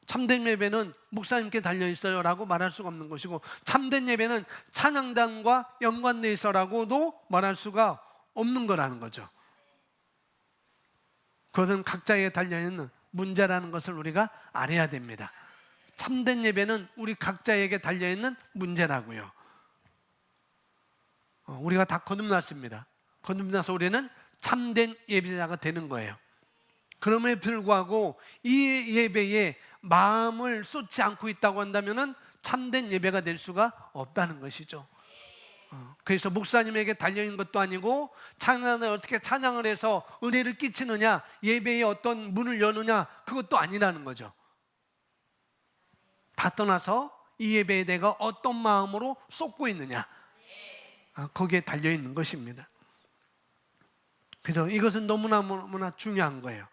참된 예배는 목사님께 달려있어요 라고 말할 수가 없는 것이고, 참된 예배는 찬양단과 연관되어 있어라고도 말할 수가 없는 거라는 거죠. 그것은 각자에게 달려있는 문제라는 것을 우리가 알아야 됩니다. 참된 예배는 우리 각자에게 달려있는 문제라고요. 우리가 다 거듭났습니다. 거듭나서 우리는 참된 예배자가 되는 거예요. 그럼에도 불구하고 이 예배에 마음을 쏟지 않고 있다고 한다면 참된 예배가 될 수가 없다는 것이죠. 그래서 목사님에게 달려있는 것도 아니고 찬양을 어떻게 찬양을 해서 은혜를 끼치느냐, 예배에 어떤 문을 여느냐, 그것도 아니라는 거죠. 다 떠나서 이 예배에 내가 어떤 마음으로 쏟고 있느냐, 거기에 달려있는 것입니다. 그래서 이것은 너무나 중요한 거예요.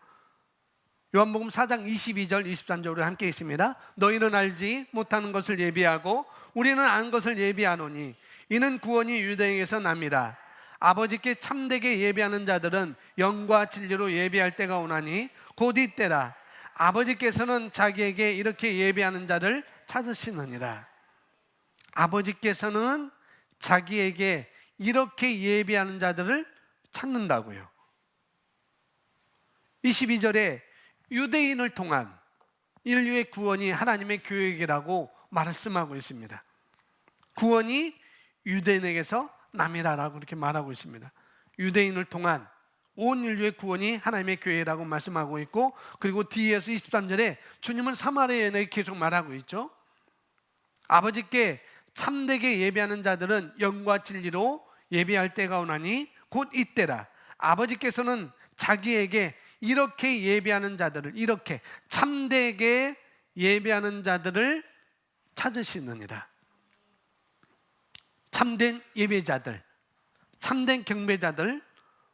요한복음 4장 22절 23절로 함께 있습니다. 너희는 알지 못하는 것을 예비하고 우리는 아는 것을 예비하노니 이는 구원이 유대인에게서 남이라. 아버지께 참되게 예비하는 자들은 영과 진리로 예비할 때가 오나니 곧 이때라. 아버지께서는 자기에게 이렇게 예비하는 자를 찾으시느니라. 아버지께서는 자기에게 이렇게 예비하는 자들을 찾는다고요. 22절에 유대인을 통한 인류의 구원이 하나님의 계획이라고 말씀하고 있습니다. 구원이 유대인에게서 남이라라고 이렇게 말하고 있습니다. 유대인을 통한 온 인류의 구원이 하나님의 계획이라고 말씀하고 있고, 그리고 뒤에서 23절에 주님은 사마리아인에게 계속 말하고 있죠. 아버지께 참되게 예배하는 자들은 영과 진리로 예배할 때가 오나니 곧 이때라. 아버지께서는 자기에게 이렇게 예배하는 자들을, 이렇게 참되게 예배하는 자들을 찾으시느니라. 참된 예배자들, 참된 경배자들,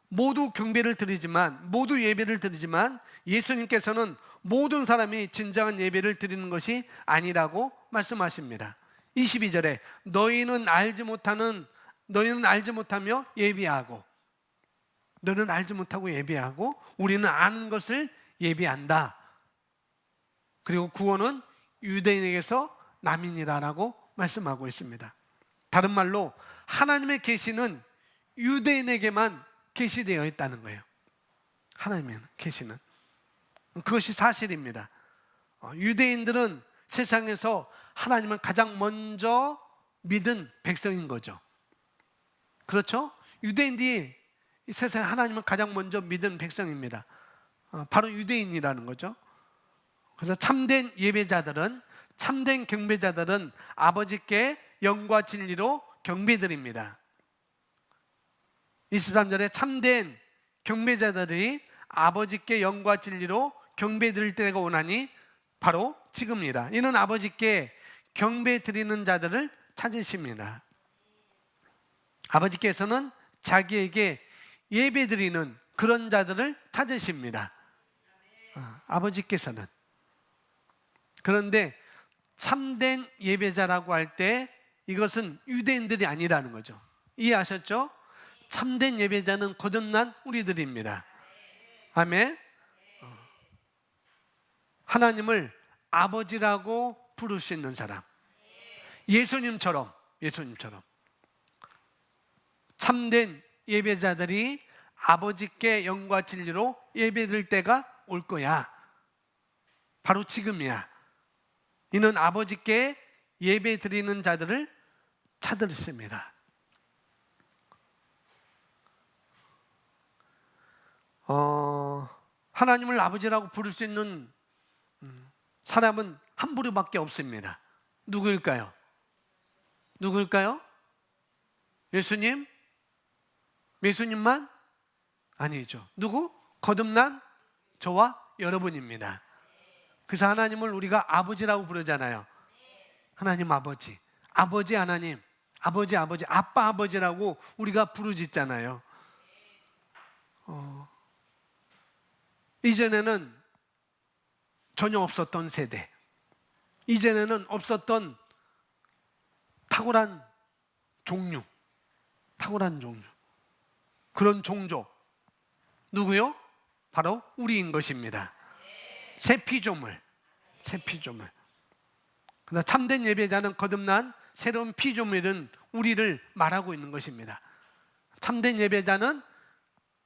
모두 경배를 드리지만, 모두 예배를 드리지만 예수님께서는 모든 사람이 진정한 예배를 드리는 것이 아니라고 말씀하십니다. 22절에 너희는 알지 못하며 예배하고, 너는 알지 못하고 예배하고 우리는 아는 것을 예배한다. 그리고 구원은 유대인에게서 남이니라라고 말씀하고 있습니다. 다른 말로 하나님의 계시는 유대인에게만 계시되어 있다는 거예요. 하나님의 계시는, 그것이 사실입니다. 유대인들은 세상에서 하나님을 가장 먼저 믿은 백성인 거죠. 그렇죠? 유대인들이 이 세상에 하나님을 가장 먼저 믿은 백성입니다. 바로 유대인이라는 거죠. 그래서 참된 예배자들은, 참된 경배자들은 아버지께 영과 진리로 경배드립니다. 23절에 참된 경배자들이 아버지께 영과 진리로 경배드릴 때가 오나니 바로 지금이라. 이는 아버지께 경배드리는 자들을 찾으십니다. 아버지께서는 자기에게 예배드리는 그런 자들을 찾으십니다. 아버지께서는. 그런데 참된 예배자라고 할 때 이것은 유대인들이 아니라는 거죠. 이해하셨죠? 참된 예배자는 거듭난 우리들입니다. 아멘. 하나님을 아버지라고 부를 수 있는 사람, 예수님처럼 참된 예배자들이 아버지께 영과 진리로 예배드릴 때가 올 거야. 바로 지금이야. 이는 아버지께 예배드리는 자들을 찾으십니다. 하나님을 아버지라고 부를 수 있는 사람은 한 부류밖에 없습니다. 누구일까요? 예수님? 예수님만? 아니죠. 누구? 거듭난 저와 여러분입니다. 그래서 하나님을 우리가 아버지라고 부르잖아요. 하나님 아버지, 아버지 하나님, 아버지, 아빠 아버지라고 우리가 부르짖잖아요. 이전에는 전혀 없었던 세대, 이전에는 없었던 탁월한 종류, 그런 종족, 누구요? 바로 우리인 것입니다. 새 피조물. 그러나 참된 예배자는 거듭난 새로운 피조물은 우리를 말하고 있는 것입니다. 참된 예배자는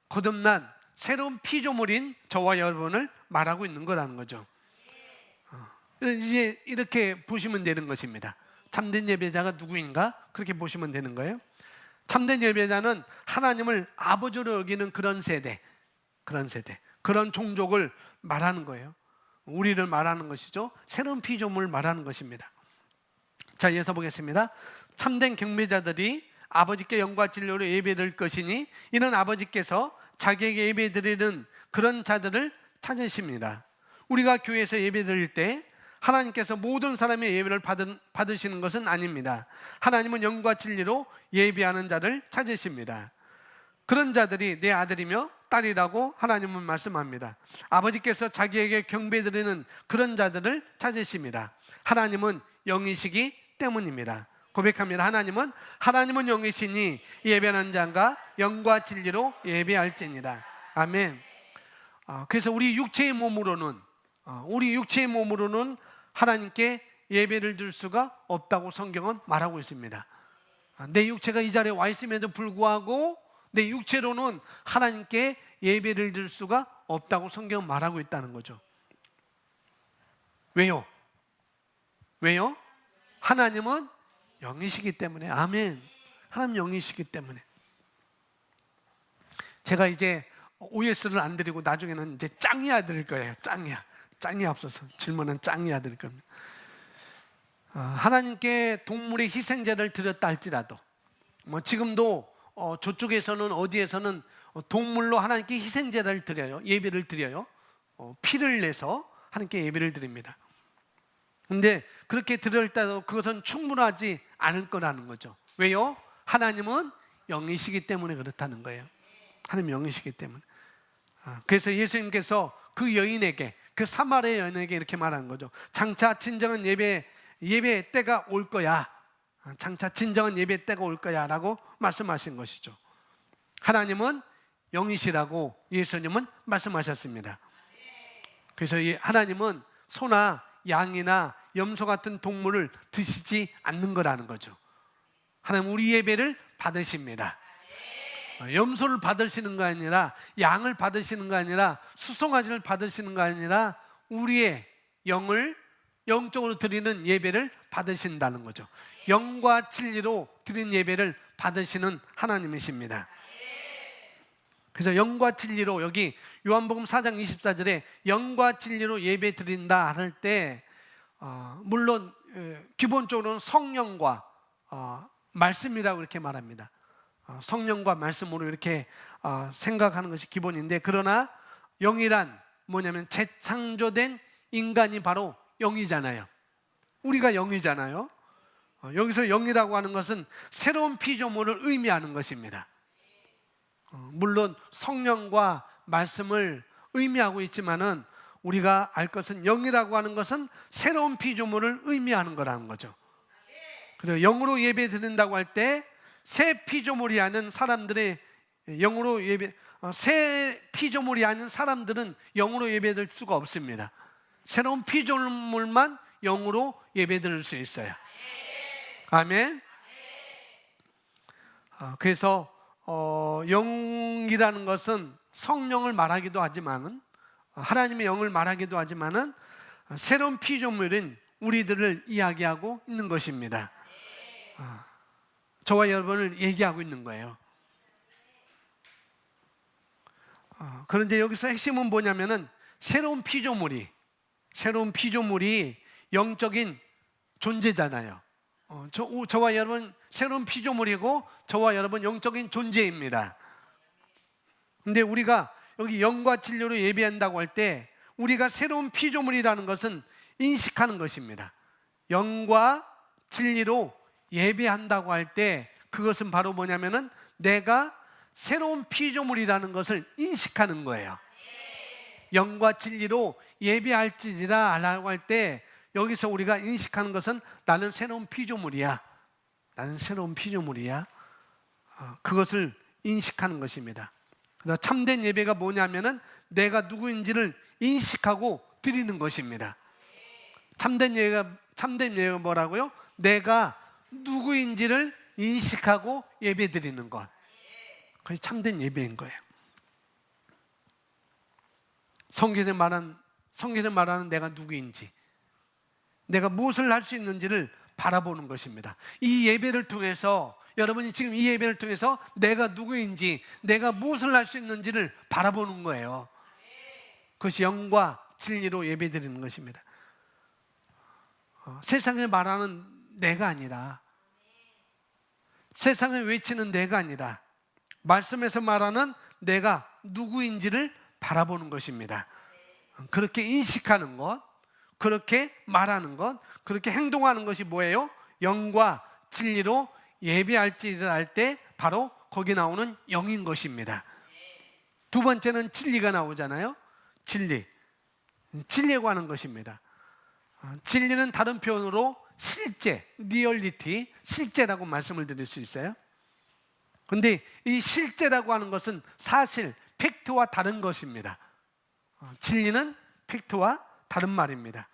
거듭난 새로운 피조물인 저와 여러분을 말하고 있는 거라는 거죠. 이제 이렇게 보시면 되는 것입니다. 참된 예배자가 누구인가? 그렇게 보시면 되는 거예요. 참된 예배자는 하나님을 아버지로 여기는 그런 세대, 그런 종족을 말하는 거예요. 우리를 말하는 것이죠. 새로운 피조물을 말하는 것입니다. 자, 이어서 보겠습니다. 참된 경배자들이 아버지께 영과 진리로 예배드릴 것이니 이는 아버지께서 자기에게 예배드리는 그런 자들을 찾으십니다. 우리가 교회에서 예배드릴 때 하나님께서 모든 사람의 예배를 받으시는 것은 아닙니다. 하나님은 영과 진리로 예배하는 자를 찾으십니다. 그런 자들이 내 아들이며 딸이라고 하나님은 말씀합니다. 아버지께서 자기에게 경배드리는 그런 자들을 찾으십니다. 하나님은 영이시기 때문입니다. 고백합니다. 하나님은 영이시니 예배하는 자가 영과 진리로 예배할지니라. 아멘. 그래서 우리 육체의 몸으로는 하나님께 예배를 줄 수가 없다고 성경은 말하고 있습니다. 내 육체가 이 자리에 와 있음에도 불구하고 내 육체로는 하나님께 예배를 줄 수가 없다고 성경은 말하고 있다는 거죠. 왜요? 하나님은 영이시기 때문에. 아멘. 하나님 영이시기 때문에. 제가 이제 OS를 안 드리고 나중에는 이제 짱이야 드릴 거예요. 짱이 앞서서 질문은 짱이야 드릴 겁니다. 하나님께 동물의 희생제를 드렸다 할지라도 지금도 저쪽에서는 어디에서는 동물로 하나님께 희생제를 드려요. 예배를 드려요. 피를 내서 하나님께 예배를 드립니다. 근데 그렇게 드렸다도 그것은 충분하지 않을 거라는 거죠. 왜요? 하나님은 영이시기 때문에 그렇다는 거예요. 하나님 영이시기 때문에. 그래서 예수님께서 그 여인에게, 그 사마리아 여인에게 이렇게 말하는 거죠. 장차 진정한 예배 때가 올 거야. 장차 진정한 예배 때가 올 거야 라고 말씀하신 것이죠. 하나님은 영이시라고 예수님은 말씀하셨습니다. 그래서 하나님은 소나 양이나 염소 같은 동물을 드시지 않는 거라는 거죠. 하나님 우리 예배를 받으십니다. 염소를 받으시는 거 아니라, 양을 받으시는 거 아니라, 수송아지를 받으시는 거 아니라 우리의 영적으로 드리는 예배를 받으신다는 거죠. 영과 진리로 드린 예배를 받으시는 하나님이십니다. 그래서 영과 진리로, 여기 요한복음 4장 24절에 영과 진리로 예배 드린다 할 때 물론 기본적으로는 성령과 말씀이라고 이렇게 말합니다. 성령과 말씀으로 이렇게 생각하는 것이 기본인데, 그러나 영이란 뭐냐면 재창조된 인간이 바로 영이잖아요. 우리가 영이잖아요. 여기서 영이라고 하는 것은 새로운 피조물을 의미하는 것입니다. 물론 성령과 말씀을 의미하고 있지만은 우리가 알 것은 영이라고 하는 것은 새로운 피조물을 의미하는 거라는 거죠. 그래서 영으로 예배 드린다고 할 때 새 피조물이 아닌 사람들의 새 피조물이 아닌 사람들은 영으로 예배드릴 수가 없습니다. 새로운 피조물만 영으로 예배드릴 수 있어요. 아멘. 그래서 영이라는 것은 성령을 말하기도 하지만은, 하나님의 영을 말하기도 하지만은 새로운 피조물인 우리들을 이야기하고 있는 것입니다. 저와 여러분을 얘기하고 있는 거예요. 그런데 여기서 핵심은 뭐냐면은 새로운 피조물이 영적인 존재잖아요. 저와 여러분 새로운 피조물이고 저와 여러분 영적인 존재입니다. 근데 우리가 여기 영과 진리로 예배한다고 할 때 우리가 새로운 피조물이라는 것은 인식하는 것입니다. 영과 진리로 예배한다고 할 때 그것은 바로 뭐냐면은 내가 새로운 피조물이라는 것을 인식하는 거예요. 영과 진리로 예배할지니라 라고 할 때 여기서 우리가 인식하는 것은 나는 새로운 피조물이야. 그것을 인식하는 것입니다. 그래서 참된 예배가 뭐냐면은 내가 누구인지를 인식하고 드리는 것입니다. 참된 예배가 뭐라고요? 내가 누구인지를 인식하고 예배 드리는 것. 그게 참된 예배인 거예요. 성경에 말하는 내가 누구인지, 내가 무엇을 할 수 있는지를 바라보는 것입니다. 이 예배를 통해서 여러분이 지금 이 예배를 통해서 내가 누구인지, 내가 무엇을 할 수 있는지를 바라보는 거예요. 그것이 영과 진리로 예배드리는 것입니다. 세상에 말하는 내가 아니라, 세상에 외치는 내가 아니라 말씀에서 말하는 내가 누구인지를 바라보는 것입니다. 그렇게 인식하는 것, 그렇게 말하는 것, 그렇게 행동하는 것이 뭐예요? 영과 진리로 예배할지를 할 때 바로 거기 나오는 영인 것입니다. 두 번째는 진리가 나오잖아요. 진리에 관한 것입니다. 진리는 다른 표현으로 실제, 리얼리티, 실제라고 말씀을 드릴 수 있어요. 그런데 이 실제라고 하는 것은 사실, 팩트와 다른 것입니다. 진리는 팩트와 다른 말입니다.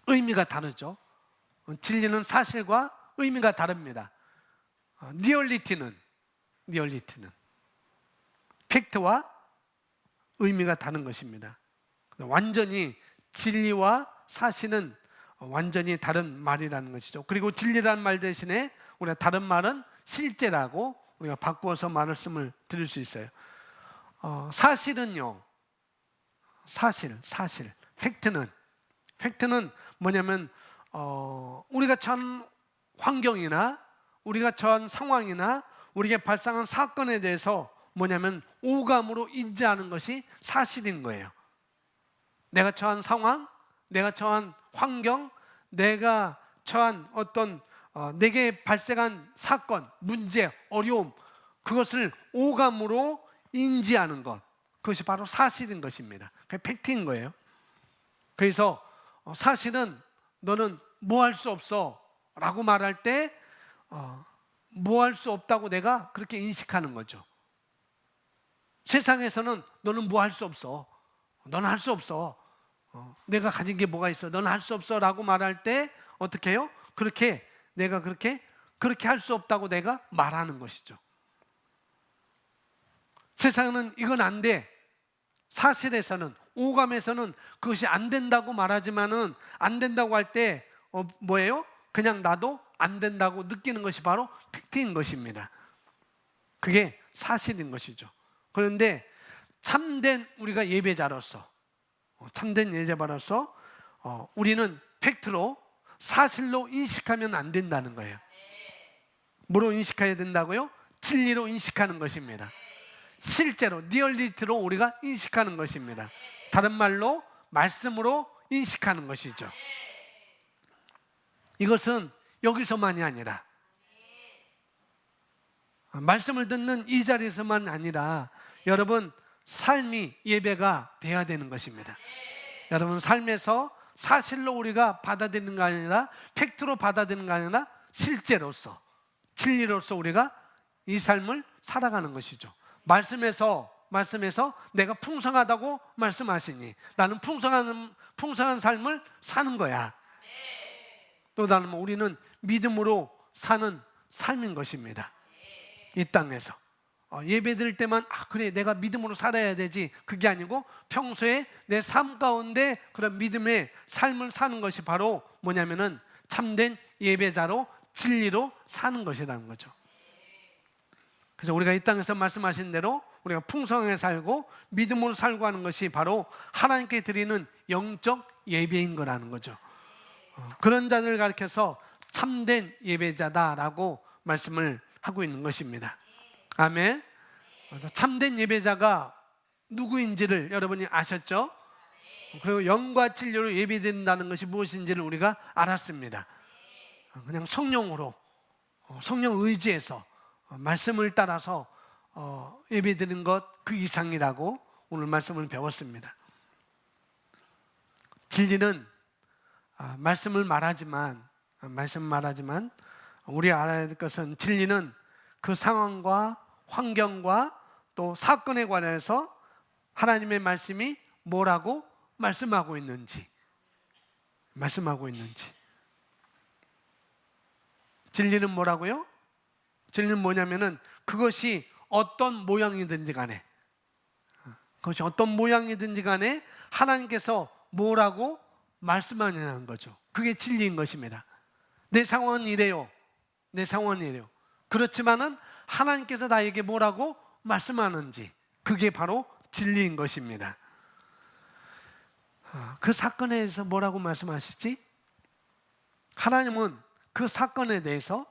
의미가 다르죠. 진리는 사실과 의미가 다릅니다. 리얼리티는 팩트와 의미가 다른 것입니다. 완전히 진리와 사실은 완전히 다른 말이라는 것이죠. 그리고 진리라는 말 대신에 우리가 다른 말은 실제라고 우리가 바꾸어서 말씀을 드릴 수 있어요. 사실은요, 사실, 팩트는 뭐냐면 우리가 처한 환경이나 우리가 처한 상황이나 우리가 발생한 사건에 대해서 뭐냐면 오감으로 인지하는 것이 사실인 거예요. 내가 처한 상황, 내가 처한 환경, 내가 처한 어떤 내게 발생한 사건, 문제, 어려움, 그것을 오감으로 인지하는 것, 그것이 바로 사실인 것입니다. 그게 팩트인 거예요. 그래서 사실은 너는 뭐 할 수 없어 라고 말할 때 뭐 할 수 없다고 내가 그렇게 인식하는 거죠. 세상에서는 너는 뭐 할 수 없어, 너는 할 수 없어, 내가 가진 게 뭐가 있어, 너는 할 수 없어 라고 말할 때 어떻게 해요? 내가 그렇게 할 수 없다고 내가 말하는 것이죠. 세상은 이건 안 돼, 사실에서는, 오감에서는 그것이 안 된다고 말하지만은 안 된다고 할 때 뭐예요? 그냥 나도 안 된다고 느끼는 것이 바로 팩트인 것입니다. 그게 사실인 것이죠. 그런데 참된 우리가 예배자로서, 우리는 팩트로, 사실로 인식하면 안 된다는 거예요. 뭐로 인식해야 된다고요? 진리로 인식하는 것입니다. 실제로, 리얼리티로 우리가 인식하는 것입니다. 다른 말로 말씀으로 인식하는 것이죠. 이것은 여기서만이 아니라, 말씀을 듣는 이 자리에서만 아니라 여러분 삶이 예배가 돼야 되는 것입니다. 여러분 삶에서 사실로 우리가 받아들이는 거 아니라, 팩트로 받아들이는 거 아니라 실제로서, 진리로서 우리가 이 삶을 살아가는 것이죠. 말씀에서 내가 풍성하다고 말씀하시니 나는 풍성한 삶을 사는 거야. 또 다른 우리는 믿음으로 사는 삶인 것입니다. 이 땅에서 예배 드릴 때만 그래 내가 믿음으로 살아야 되지, 그게 아니고 평소에 내 삶 가운데 그런 믿음의 삶을 사는 것이 바로 뭐냐면은 참된 예배자로 진리로 사는 것이라는 거죠. 그래서 우리가 이 땅에서 말씀하신 대로 우리가 풍성하게 살고 믿음으로 살고 하는 것이 바로 하나님께 드리는 영적 예배인 거라는 거죠. 그런 자들을 가리켜서 참된 예배자다라고 말씀을 하고 있는 것입니다. 아멘. 참된 예배자가 누구인지를 여러분이 아셨죠? 그리고 영과 진리로 예배드린다는 것이 무엇인지를 우리가 알았습니다. 그냥 성령으로, 성령 의지에서 말씀을 따라서 예배드리는 것 그 이상이라고 오늘 말씀을 배웠습니다. 진리는 말씀을 말하지만 우리가 알아야 될 것은 진리는 그 상황과 환경과 또 사건에 관해서 하나님의 말씀이 뭐라고 말씀하고 있는지. 진리는 뭐라고요? 진리는 뭐냐면은 그것이 어떤 모양이든지 간에 하나님께서 뭐라고 말씀하냐는 거죠. 그게 진리인 것입니다. 내 상황은 이래요. 내 상황은 이래요. 그렇지만은 하나님께서 나에게 뭐라고 말씀하는지, 그게 바로 진리인 것입니다. 그 사건에 대해서 뭐라고 말씀하시지? 하나님은 그 사건에 대해서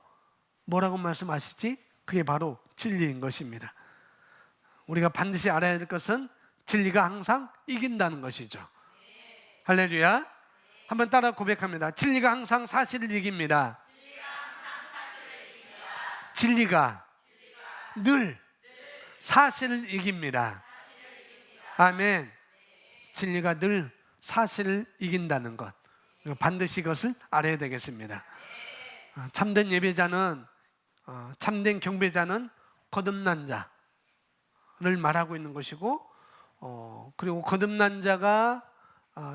뭐라고 말씀하시지? 그게 바로 진리인 것입니다. 우리가 반드시 알아야 될 것은 진리가 항상 이긴다는 것이죠. 할렐루야. 한번 따라 고백합니다. 진리가 항상 사실을 이깁니다. 진리가 늘 사실을 이깁니다. 아멘. 진리가 늘 사실을 이긴다는 것, 반드시 이것을 알아야 되겠습니다. 참된 예배자는, 참된 경배자는 거듭난 자를 말하고 있는 것이고, 그리고 거듭난 자가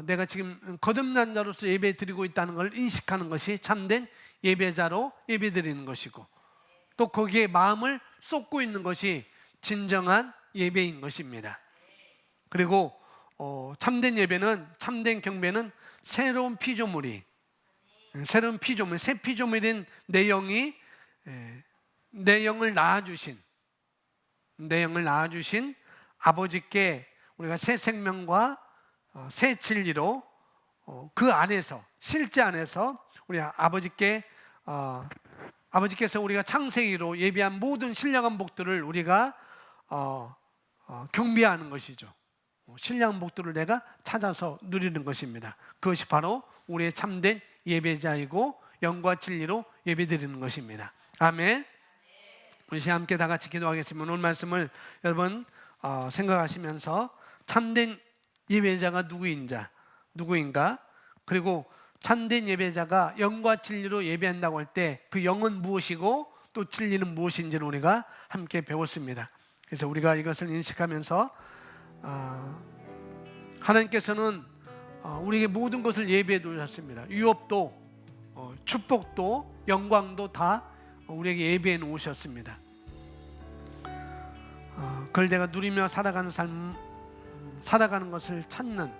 내가 지금 거듭난 자로서 예배 드리고 있다는 걸 인식하는 것이 참된 예배자로 예배 드리는 것이고, 또 거기에 마음을 쏟고 있는 것이 진정한 예배인 것입니다. 그리고 참된 예배는, 참된 경배는 새로운 피조물이, 새 피조물인 내 영이, 내 영을 낳아주신 아버지께 우리가 새 생명과 새 진리로 그 안에서, 실제 안에서 우리 아버지께서 우리가 창세기로 예비한 모든 신령한 복들을 우리가 경배하는 것이죠. 신령한 복들을 내가 찾아서 누리는 것입니다. 그것이 바로 우리의 참된 예배자이고 영과 진리로 예배드리는 것입니다. 아멘. 우리 시간 함께 다 같이 기도하겠습니다. 오늘 말씀을 여러분 생각하시면서 참된 예배자가 누구인가, 그리고 참된 예배자가 영과 진리로 예배한다고 할 때 그 영은 무엇이고 또 진리는 무엇인지를 우리가 함께 배웠습니다. 그래서 우리가 이것을 인식하면서 하나님께서는 우리에게 모든 것을 예배해 두셨습니다. 유업도, 축복도, 영광도 다 우리에게 예배해 놓으셨습니다. 그걸 내가 누리며 살아가는 삶, 살아가는 것을 찾는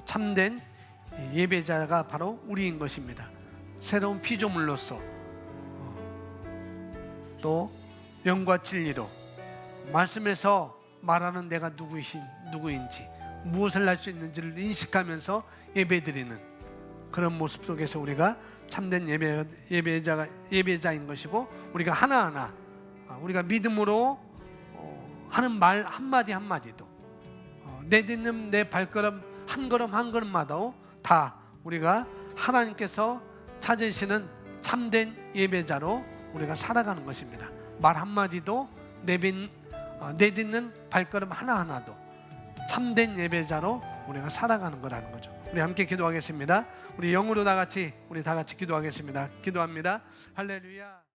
참된 예배자가 바로 우리인 것입니다. 새로운 피조물로서 또 영과 진리로 말씀에서 말하는 내가 누구인지, 무엇을 할 수 있는지를 인식하면서 예배드리는 그런 모습 속에서 우리가 참된 예배자인 것이고, 우리가 하나하나 우리가 믿음으로 하는 말 한마디 한마디도, 내딛는 내 발걸음 한 걸음마다 다 우리가 하나님께서 찾으시는 참된 예배자로 우리가 살아가는 것입니다. 말 한마디도, 내딛는 발걸음 하나하나도 참된 예배자로 우리가 살아가는 거라는 거죠. 우리 함께 기도하겠습니다. 우리 영으로 우리 다 같이 기도하겠습니다. 기도합니다. 할렐루야.